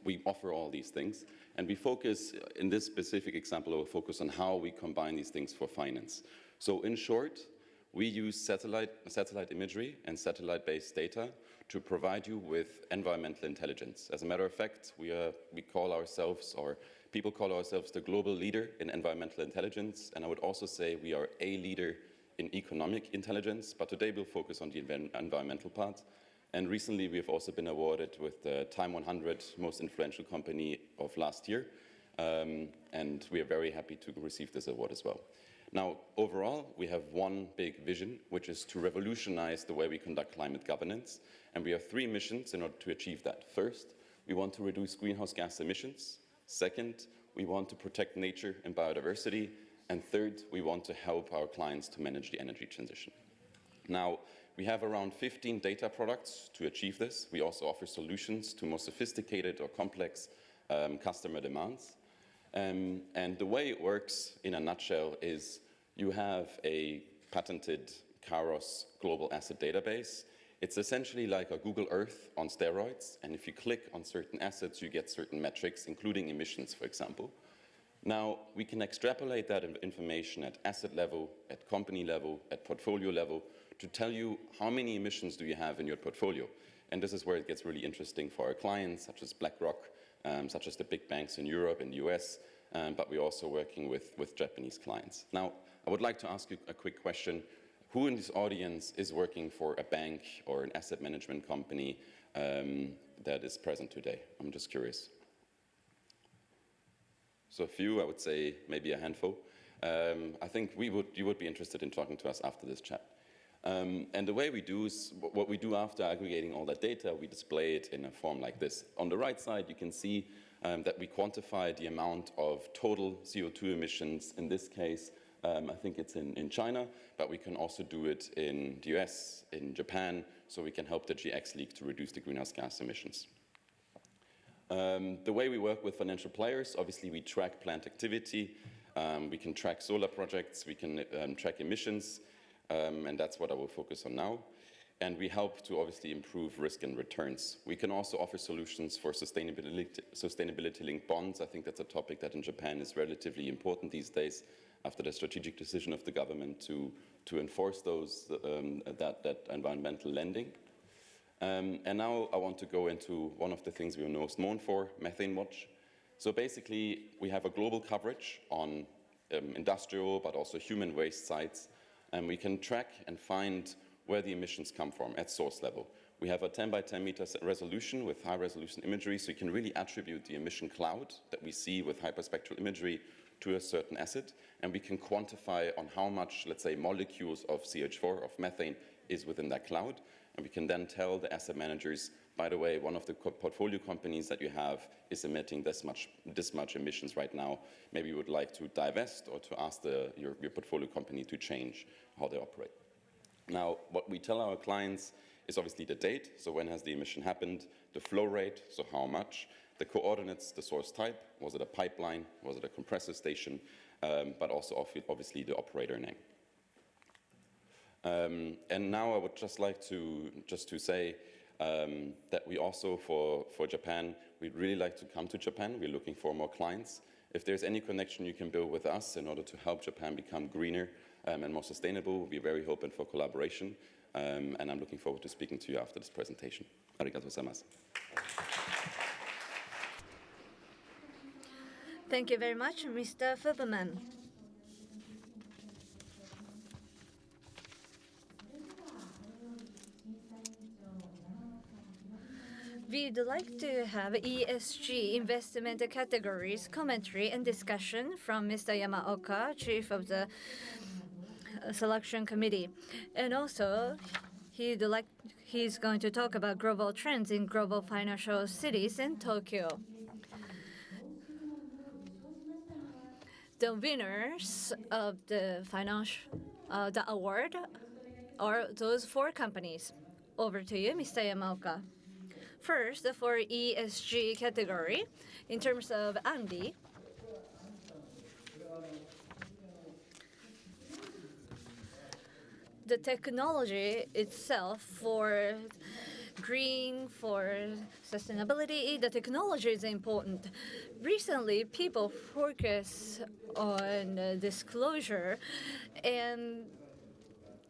We offer all these things. And we focus, in this specific example, we'll focus on how we combine these things for finance. So in short, we use satellite imagery and satellite-based data to provide you with environmental intelligence. As a matter of fact, we call ourselves, or people call ourselves, the global leader in environmental intelligence. And I would also say we are a leader in economic intelligence, but today we'll focus on the environmental part. And recently we have also been awarded with the Time 100 Most Influential Company of last year, and we are very happy to receive this award as well. Now, overall, we have one big vision, which is to revolutionize the way we conduct climate governance, and we have 3 missions in order to achieve that. First, we want to reduce greenhouse gas emissions. Second, we want to protect nature and biodiversity. And third, we want to help our clients to manage the energy transition. Now, we have around 15 data products to achieve this. We also offer solutions to more sophisticated or complex customer demands. And the way it works, in a nutshell, is you have a patented Kairos global asset database. It's essentially like a Google Earth on steroids. And if you click on certain assets, you get certain metrics, including emissions, for example. Now, we can extrapolate that information at asset level, at company level, at portfolio level, to tell you how many emissions do you have in your portfolio. And this is where it gets really interesting for our clients, such as BlackRock, such as the big banks in Europe and the US, but we're also working with Japanese clients. Now, I would like to ask you a quick question. Who in this audience is working for a bank or an asset management company that is present today? I'm just curious. So a few, I would say maybe a handful. I think you would be interested in talking to us after this chat. And the way we do is, what we do after aggregating all that data, we display it in a form like this. On the right side, you can see that we quantify the amount of total CO2 emissions. In this case, I think it's in China, but we can also do it in the US, in Japan, so we can help the GX League to reduce the greenhouse gas emissions. The way we work with financial players, obviously we track plant activity, we can track solar projects, we can track emissions, and that's what I will focus on now. And we help to obviously improve risk and returns. We can also offer solutions for sustainability-linked bonds. I think that's a topic that in Japan is relatively important these days after the strategic decision of the government to enforce that environmental lending. And now I want to go into one of the things we are most known for, Methane Watch. So basically, we have a global coverage on industrial but also human waste sites, and we can track and find where the emissions come from at source level. We have a 10 by 10 meters resolution with high resolution imagery, so you can really attribute the emission cloud that we see with hyperspectral imagery to a certain asset, and we can quantify on how much, let's say, molecules of CH4, of methane, is within that cloud. And we can then tell the asset managers, by the way, one of the portfolio companies that you have is emitting this much emissions right now. Maybe you would like to divest or to ask your portfolio company to change how they operate. Now, what we tell our clients is obviously the date, so when has the emission happened, the flow rate, so how much, the coordinates, the source type, was it a pipeline, was it a compressor station, but also obviously the operator name. And now I would just like to say that we also, for Japan, we'd really like to come to Japan. We're looking for more clients. If there's any connection you can build with us in order to help Japan become greener and more sustainable, we'll be very open for collaboration. And I'm looking forward to speaking to you after this presentation. Arigatou gozaimasu. Thank you very much, Mr. Fubberman. We'd like to have ESG investment categories, commentary and discussion from Mr. Yamaoka, Chief of the Selection Committee. And also, he's going to talk about global trends in global financial cities in Tokyo. The winners of the award are those 4 companies. Over to you, Mr. Yamaoka. First, for ESG category, in terms of Andy, the technology itself for green, for sustainability, the technology is important. Recently, people focus on disclosure, and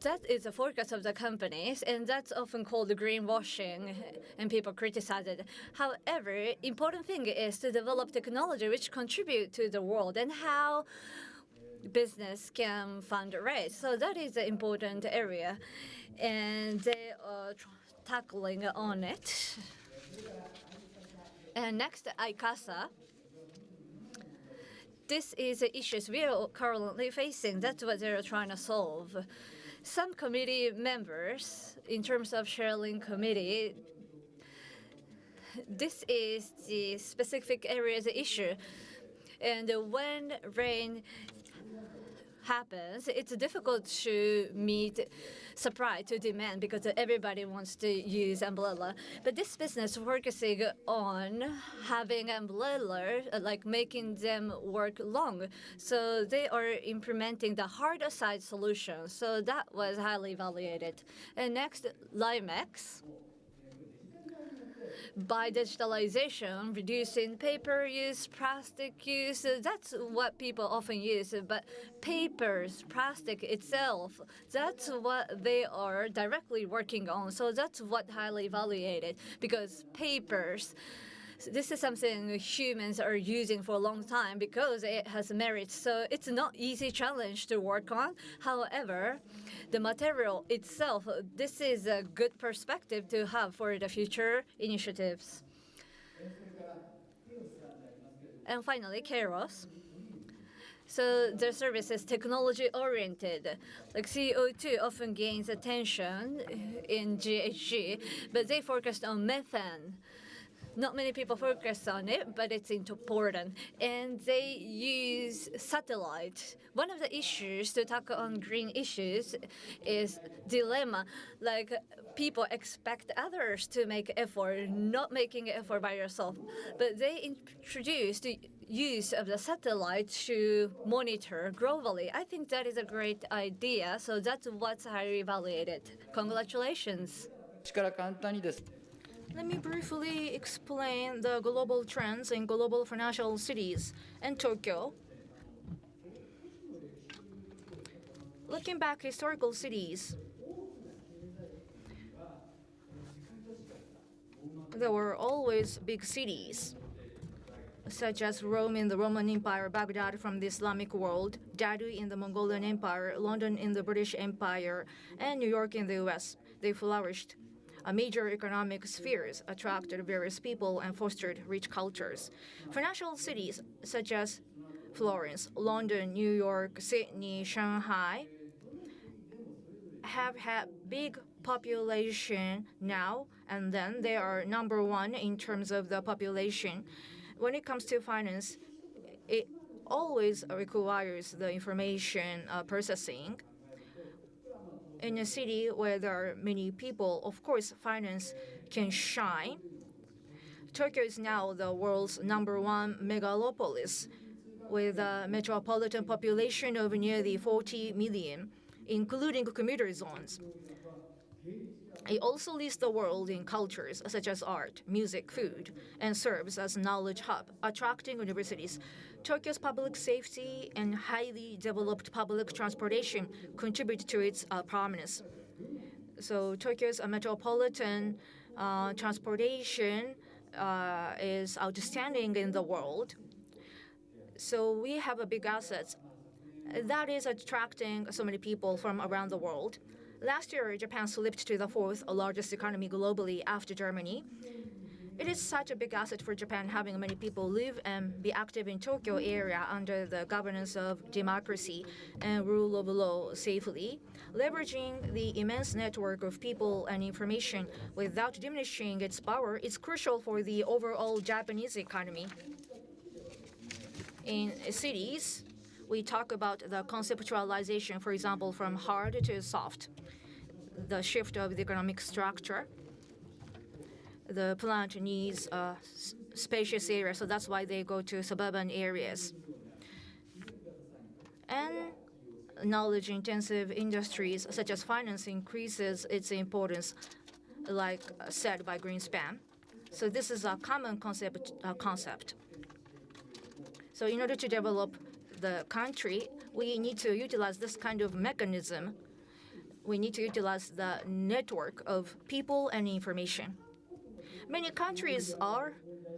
that is a focus of the companies, and that's often called greenwashing, and people criticize it. However, important thing is to develop technology which contribute to the world and how business can fundraise. So that is an important area, and they are tackling on it. And next, ICASA. This is the issues we are currently facing. That's what they're trying to solve. Some committee members, in terms of sharing committee, this is the specific areas issue. And when rain happens, it's difficult to meet supply to demand because everybody wants to use umbrella. But this business focusing on having umbrella, like making them work long. So they are implementing the harder side solution. So that was highly evaluated. And next, Limex. By digitalization, reducing paper use, plastic use, that's what people often use. But papers, plastic itself, that's what they are directly working on. So that's what highly evaluated, because papers this is something humans are using for a long time because it has merit. So it's not easy challenge to work on. However, the material itself, this is a good perspective to have for the future initiatives. And finally, Kairos. So their service is technology oriented. Like CO2 often gains attention in GHG, but they focused on methane. Not many people focus on it, but it's important. And they use satellite. One of the issues to tackle on green issues is dilemma. Like people expect others to make effort, not making effort by yourself. But they introduced the use of the satellite to monitor globally. I think that is a great idea. So that's what's highly evaluated. Congratulations. Let me briefly explain the global trends in global financial cities and Tokyo. Looking back historical cities, there were always big cities, such as Rome in the Roman Empire, Baghdad from the Islamic world, Dadu in the Mongolian Empire, London in the British Empire, and New York in the US. They flourished. Major economic spheres attracted various people and fostered rich cultures. Financial cities such as Florence, London, New York, Sydney, Shanghai have had big population now, and then they are number one in terms of the population. When it comes to finance, it always requires the information processing. In a city where there are many people, of course, finance can shine. Tokyo is now the world's #1 megalopolis, with a metropolitan population of nearly 40 million, including commuter zones. It also leads the world in cultures such as art, music, food, and serves as a knowledge hub, attracting universities. Tokyo's public safety and highly developed public transportation contribute to its prominence. So Tokyo's metropolitan transportation is outstanding in the world. So we have a big asset that is attracting so many people from around the world. Last year, Japan slipped to the fourth largest economy globally after Germany. It is such a big asset for Japan having many people live and be active in Tokyo area under the governance of democracy and rule of law safely. Leveraging the immense network of people and information without diminishing its power is crucial for the overall Japanese economy. In cities, we talk about the conceptualization, for example, from hard to soft, the shift of the economic structure. The plant needs a spacious area, so that's why they go to suburban areas. And knowledge-intensive industries such as finance increases its importance, like said by Greenspan. So this is a common concept. So in order to develop the country, we need to utilize this kind of mechanism. We need to utilize the network of people and information. Many countries are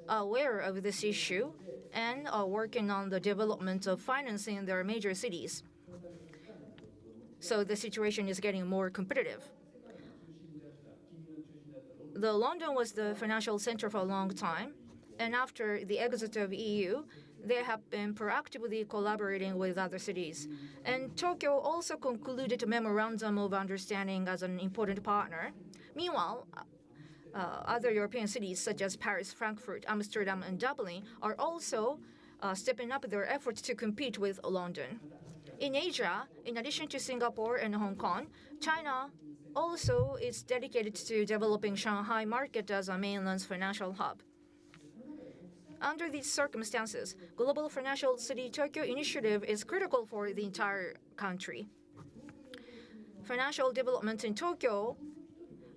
aware of this issue and are working on the development of finance in their major cities. So the situation is getting more competitive. London was the financial center for a long time, and after the exit of EU, they have been proactively collaborating with other cities. And Tokyo also concluded a memorandum of understanding as an important partner. Meanwhile, other European cities such as Paris, Frankfurt, Amsterdam, and Dublin are also stepping up their efforts to compete with London. In Asia, in addition to Singapore and Hong Kong, China also is dedicated to developing Shanghai market as a mainland's financial hub. Under these circumstances, Global Financial City Tokyo initiative is critical for the entire country. Financial development in Tokyo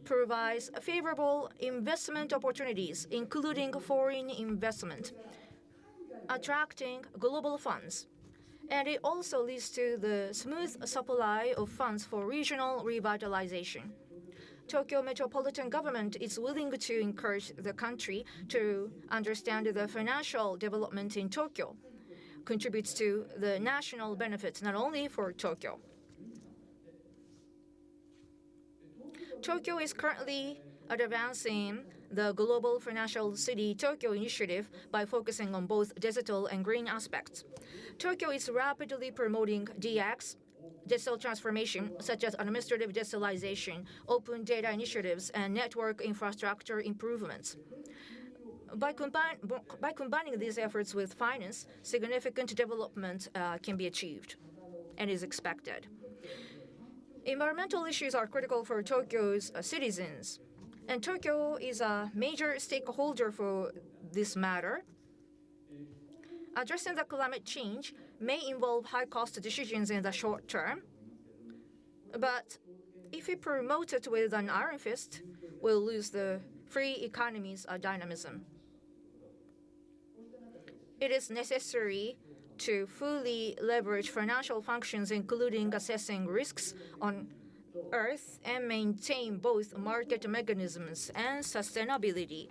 provides favorable investment opportunities, including foreign investment, attracting global funds. And it also leads to the smooth supply of funds for regional revitalization. Tokyo Metropolitan Government is willing to encourage the country to understand the financial development in Tokyo, contributes to the national benefits not only for Tokyo. Tokyo is currently advancing the Global Financial City Tokyo initiative by focusing on both digital and green aspects. Tokyo is rapidly promoting DX, digital transformation, such as administrative digitalization, open data initiatives, and network infrastructure improvements. By combining these efforts with finance, significant development can be achieved and is expected. Environmental issues are critical for Tokyo's citizens, and Tokyo is a major stakeholder for this matter. Addressing the climate change may involve high-cost decisions in the short term, but if we promote it with an iron fist, we'll lose the free economy's dynamism. It is necessary to fully leverage financial functions, including assessing risks on Earth, and maintain both market mechanisms and sustainability.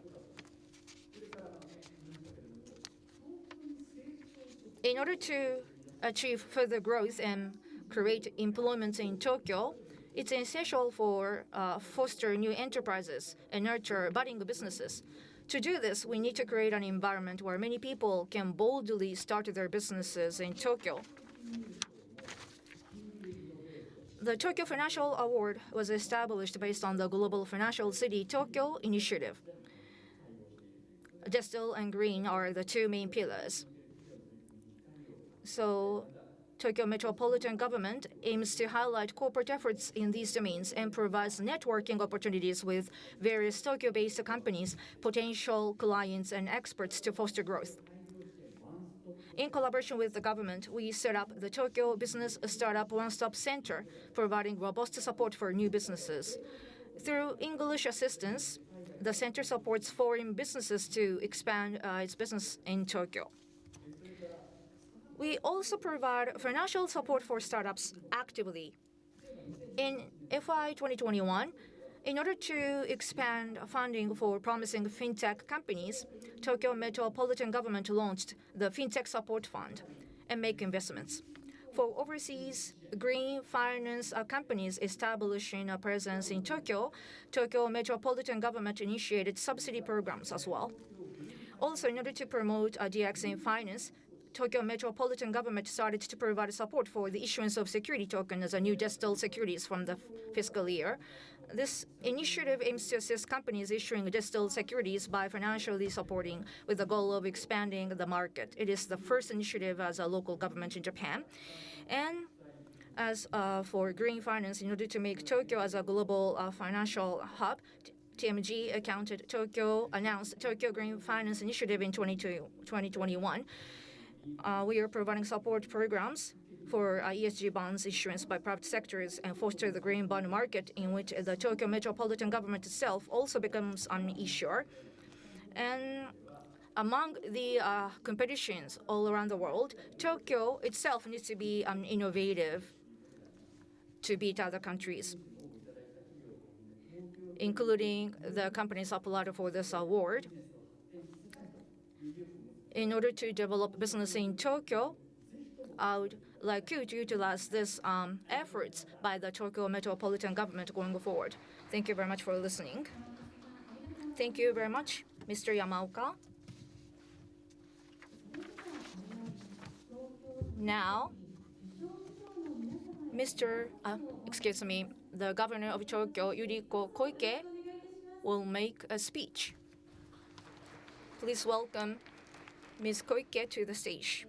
In order to achieve further growth and create employment in Tokyo, it's essential for foster new enterprises and nurture budding businesses. To do this, we need to create an environment where many people can boldly start their businesses in Tokyo. The Tokyo Financial Award was established based on the Global Financial City Tokyo initiative. Digital and green are the two main pillars. So Tokyo Metropolitan Government aims to highlight corporate efforts in these domains and provides networking opportunities with various Tokyo-based companies, potential clients, and experts to foster growth. In collaboration with the government, we set up the Tokyo Business Startup One-Stop Center, providing robust support for new businesses. Through English assistance, the center supports foreign businesses to expand its business in Tokyo. We also provide financial support for startups actively. In FY 2021, in order to expand funding for promising fintech companies, Tokyo Metropolitan Government launched the Fintech Support Fund and make investments. For overseas green finance companies establishing a presence in Tokyo, Tokyo Metropolitan Government initiated subsidy programs as well. Also, in order to promote DX in finance, Tokyo Metropolitan Government started to provide support for the issuance of security tokens as a new digital securities from the fiscal year. This initiative aims to assist companies issuing digital securities by financially supporting with the goal of expanding the market. It is the first initiative as a local government in Japan. And as for green finance, in order to make Tokyo as a global financial hub, TMG announced Tokyo Green Finance Initiative in 2021. We are providing support programs for ESG bonds issuance by private sectors and foster the green bond market, in which the Tokyo Metropolitan Government itself also becomes an issuer. And among the competitions all around the world, Tokyo itself needs to be innovative to beat other countries, including the companies applied for this award. In order to develop business in Tokyo, I would like you to utilize this efforts by the Tokyo Metropolitan Government going forward. Thank you very much for listening. Thank you very much, Mr. Yamaoka. Now, the governor of Tokyo, Yuriko Koike, will make a speech. Please welcome Ms. Koike to the stage.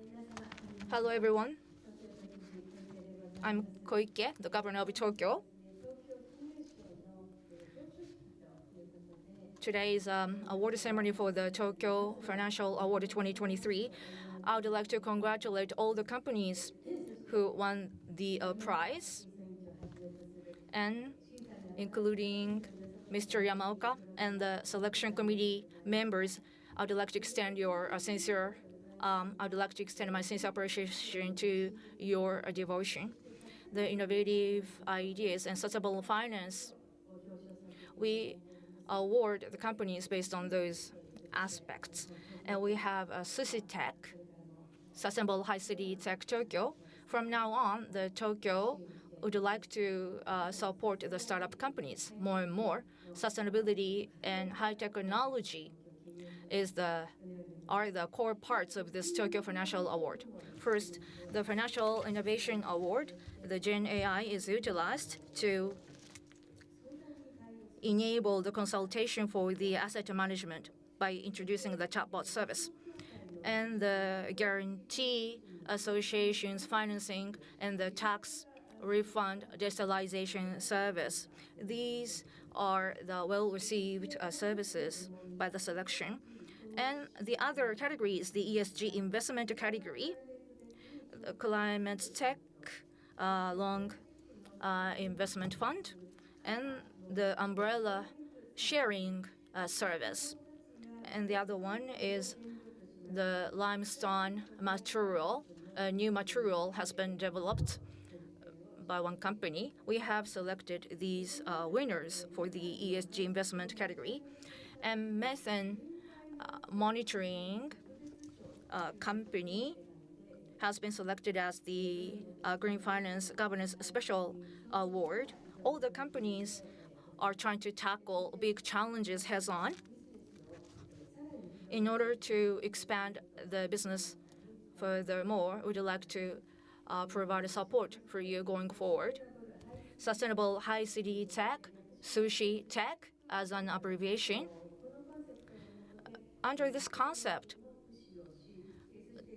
Hello, everyone. I'm Koike, the governor of Tokyo. Today is award ceremony for the Tokyo Financial Award 2023. I would like to congratulate all the companies who won the prize, and including Mr. Yamaoka and the selection committee members. I'd like to extend my sincere appreciation to your devotion. The innovative ideas and sustainable finance we award the companies based on those aspects. And we have a Sushi Tech, Sustainable High City Tech Tokyo. From now on, the Tokyo would like to support the startup companies more and more. Sustainability and high technology are the core parts of this Tokyo Financial Award. First, the Financial Innovation Award, the Gen AI is utilized to enable the consultation for the asset management by introducing the chatbot service. And the guarantee associations financing and the tax refund digitalization service. These are the well-received services by the selection. And the other category is the ESG investment category, the climate tech long investment fund, and the umbrella sharing service. And the other one is the limestone material. A new material has been developed by one company. We have selected these winners for the ESG investment category. And methane monitoring company has been selected as the Green Finance Governance Special Award. All the companies are trying to tackle big challenges head-on in order to expand the business furthermore. We'd like to provide support for you going forward. Sustainable High City Tech, Sushi Tech as an abbreviation. Under this concept,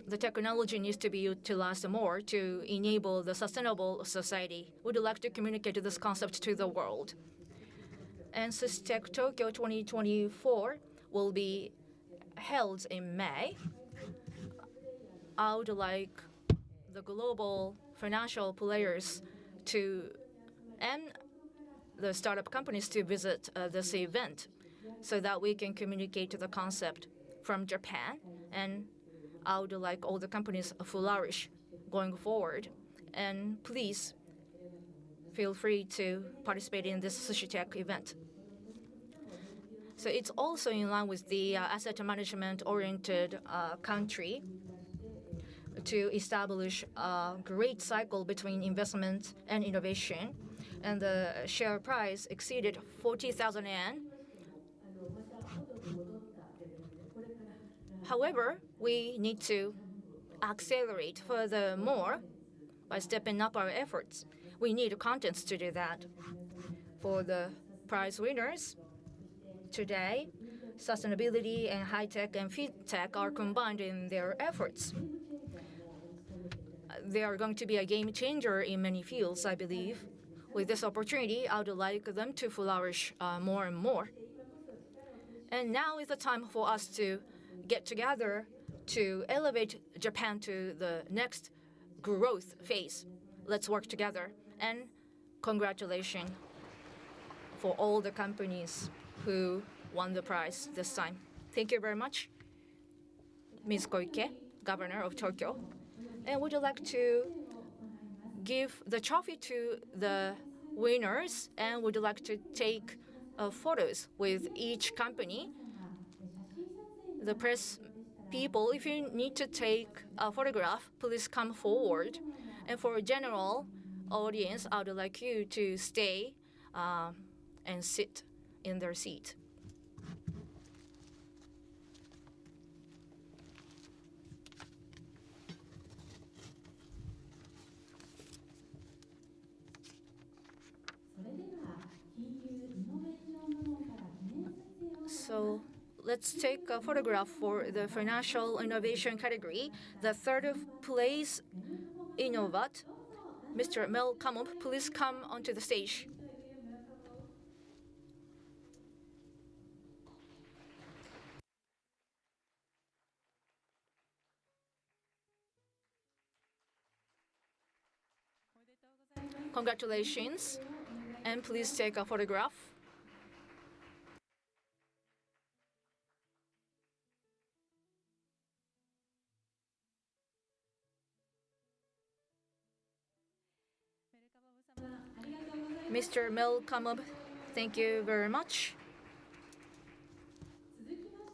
the technology needs to be utilized more to enable the sustainable society. We'd like to communicate this concept to the world. And Sushi Tech Tokyo 2024 will be held in May. I would like the global financial players and the startup companies to visit this event so that we can communicate the concept from Japan. And I would like all the companies to flourish going forward. And please feel free to participate in this Sushi Tech event. So it's also in line with the asset management-oriented country to establish a great cycle between investment and innovation. And the share price exceeded 40,000 yen. However, we need to accelerate furthermore by stepping up our efforts. We need contents to do that. For the prize winners, today, sustainability and high-tech and fintech are combined in their efforts. They are going to be a game changer in many fields, I believe. With this opportunity, I would like them to flourish more and more. And now is the time for us to get together to elevate Japan to the next growth phase. Let's work together. And congratulations for all the companies who won the prize this time. Thank you very much, Ms. Koike, Governor of Tokyo. And would you like to give the trophy to the winners, and would you like to take photos with each company? The press people, if you need to take a photograph, please come forward. And for a general audience, I would like you to stay and sit in their seat. So let's take a photograph for the financial innovation category. The third place Innovat, Mr. Mel Kamop, please come onto the stage. Congratulations, and please take a photograph. Mr. Mel Kamop, Thank you very much.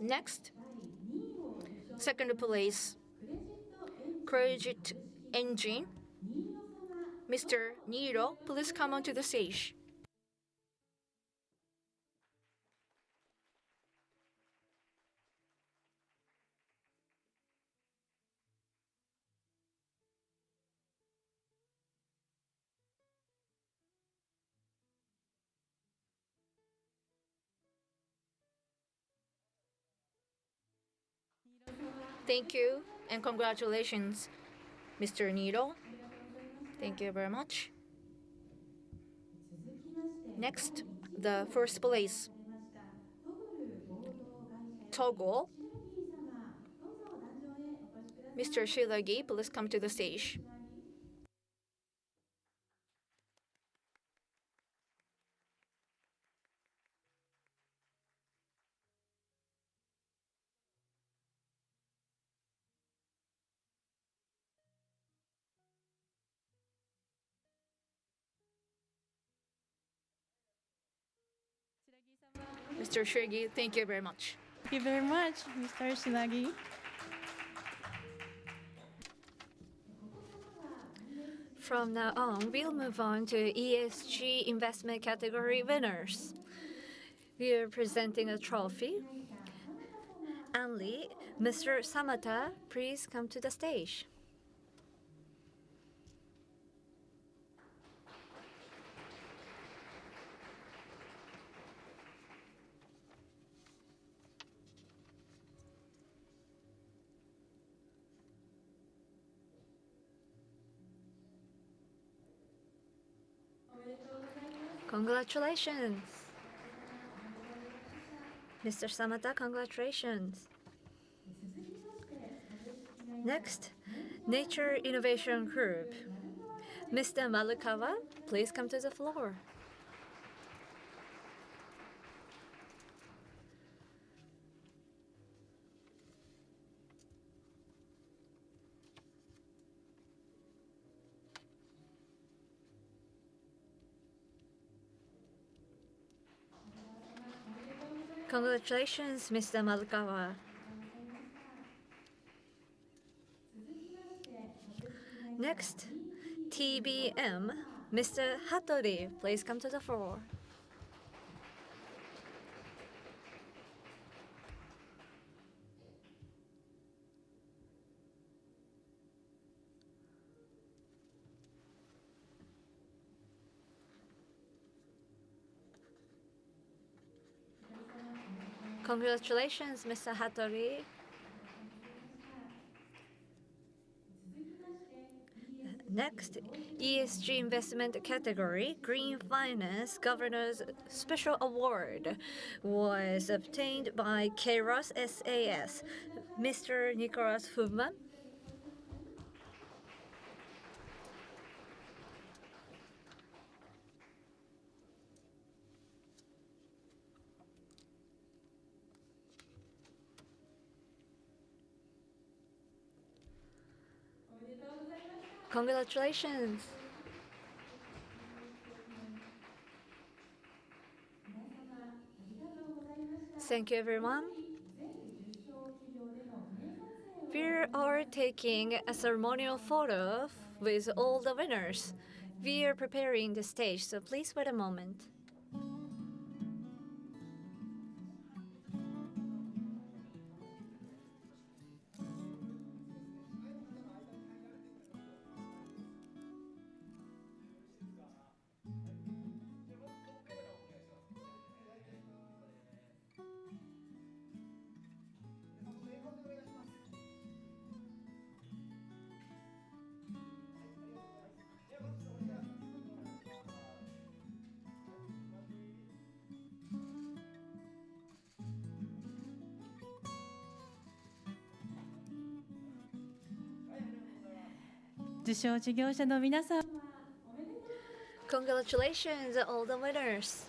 Next, second place, Credit Engine. Mr. Niro, please come onto the stage. Thank you and congratulations, Mr. Niro. Thank you very much. Next, the first place, Togo. Mr. Shiragi, please come to the stage. Mr. Shiragi, thank you very much. Thank you very much, Mr. Shinagi. From now on, we'll move on to ESG investment category winners. We are presenting a trophy. Anli, Mr. Samata, please come to the stage. Congratulations. Mr. Samata, congratulations. Next, Nature Innovation Group. Mr. Malukawa, please come to the floor. Congratulations, Mr. Malukawa. Next, TBM, Mr. Hattori, please come to the floor. Congratulations, Mr. Hattori. Next, ESG investment category, Green Finance Governor's Special Award was obtained by Kairos SAS. Mr. Nicholas Hubman. Congratulations. Thank you, everyone. We are taking a ceremonial photo with all the winners. We are preparing the stage, so please wait a moment. Congratulations, all the winners.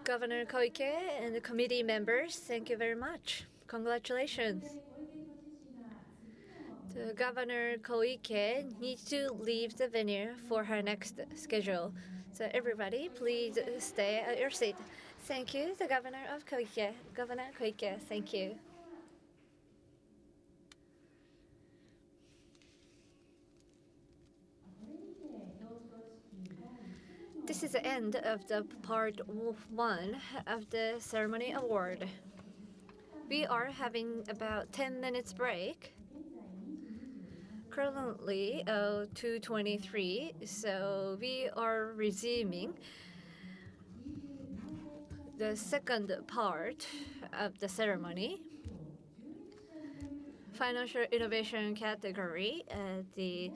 Governor Koike and the committee members, thank you very much. Congratulations. The Governor Koike needs to leave the venue for her next schedule. So everybody, please stay at your seat. Thank you, the Governor of Koike. Governor Koike, thank you. This is the end of the part 1 of the ceremony award. We are having about 10 minutes break. Currently 2:23, so we are resuming the second part of the ceremony. Financial innovation category, the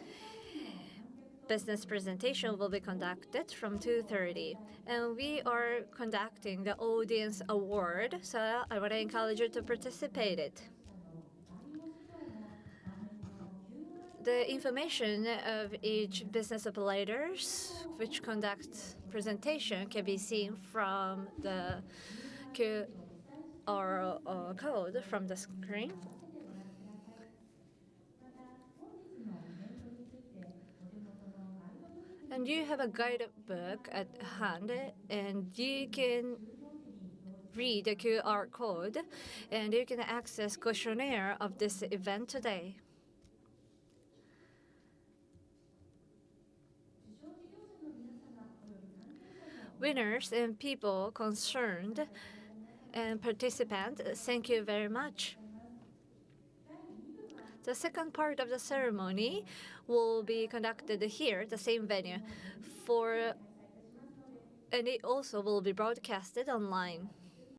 business presentation will be conducted from 2:30, and we are conducting the audience award, so I want to encourage you to participate it. The information of each business operators which conduct presentation can be seen from the QR code from the screen. And you have a guidebook at hand, and you can read the QR code, and you can access questionnaire of this event today. Winners and people concerned and participants, thank you very much. The second part of the ceremony will be conducted here, the same venue, and it also will be broadcasted online.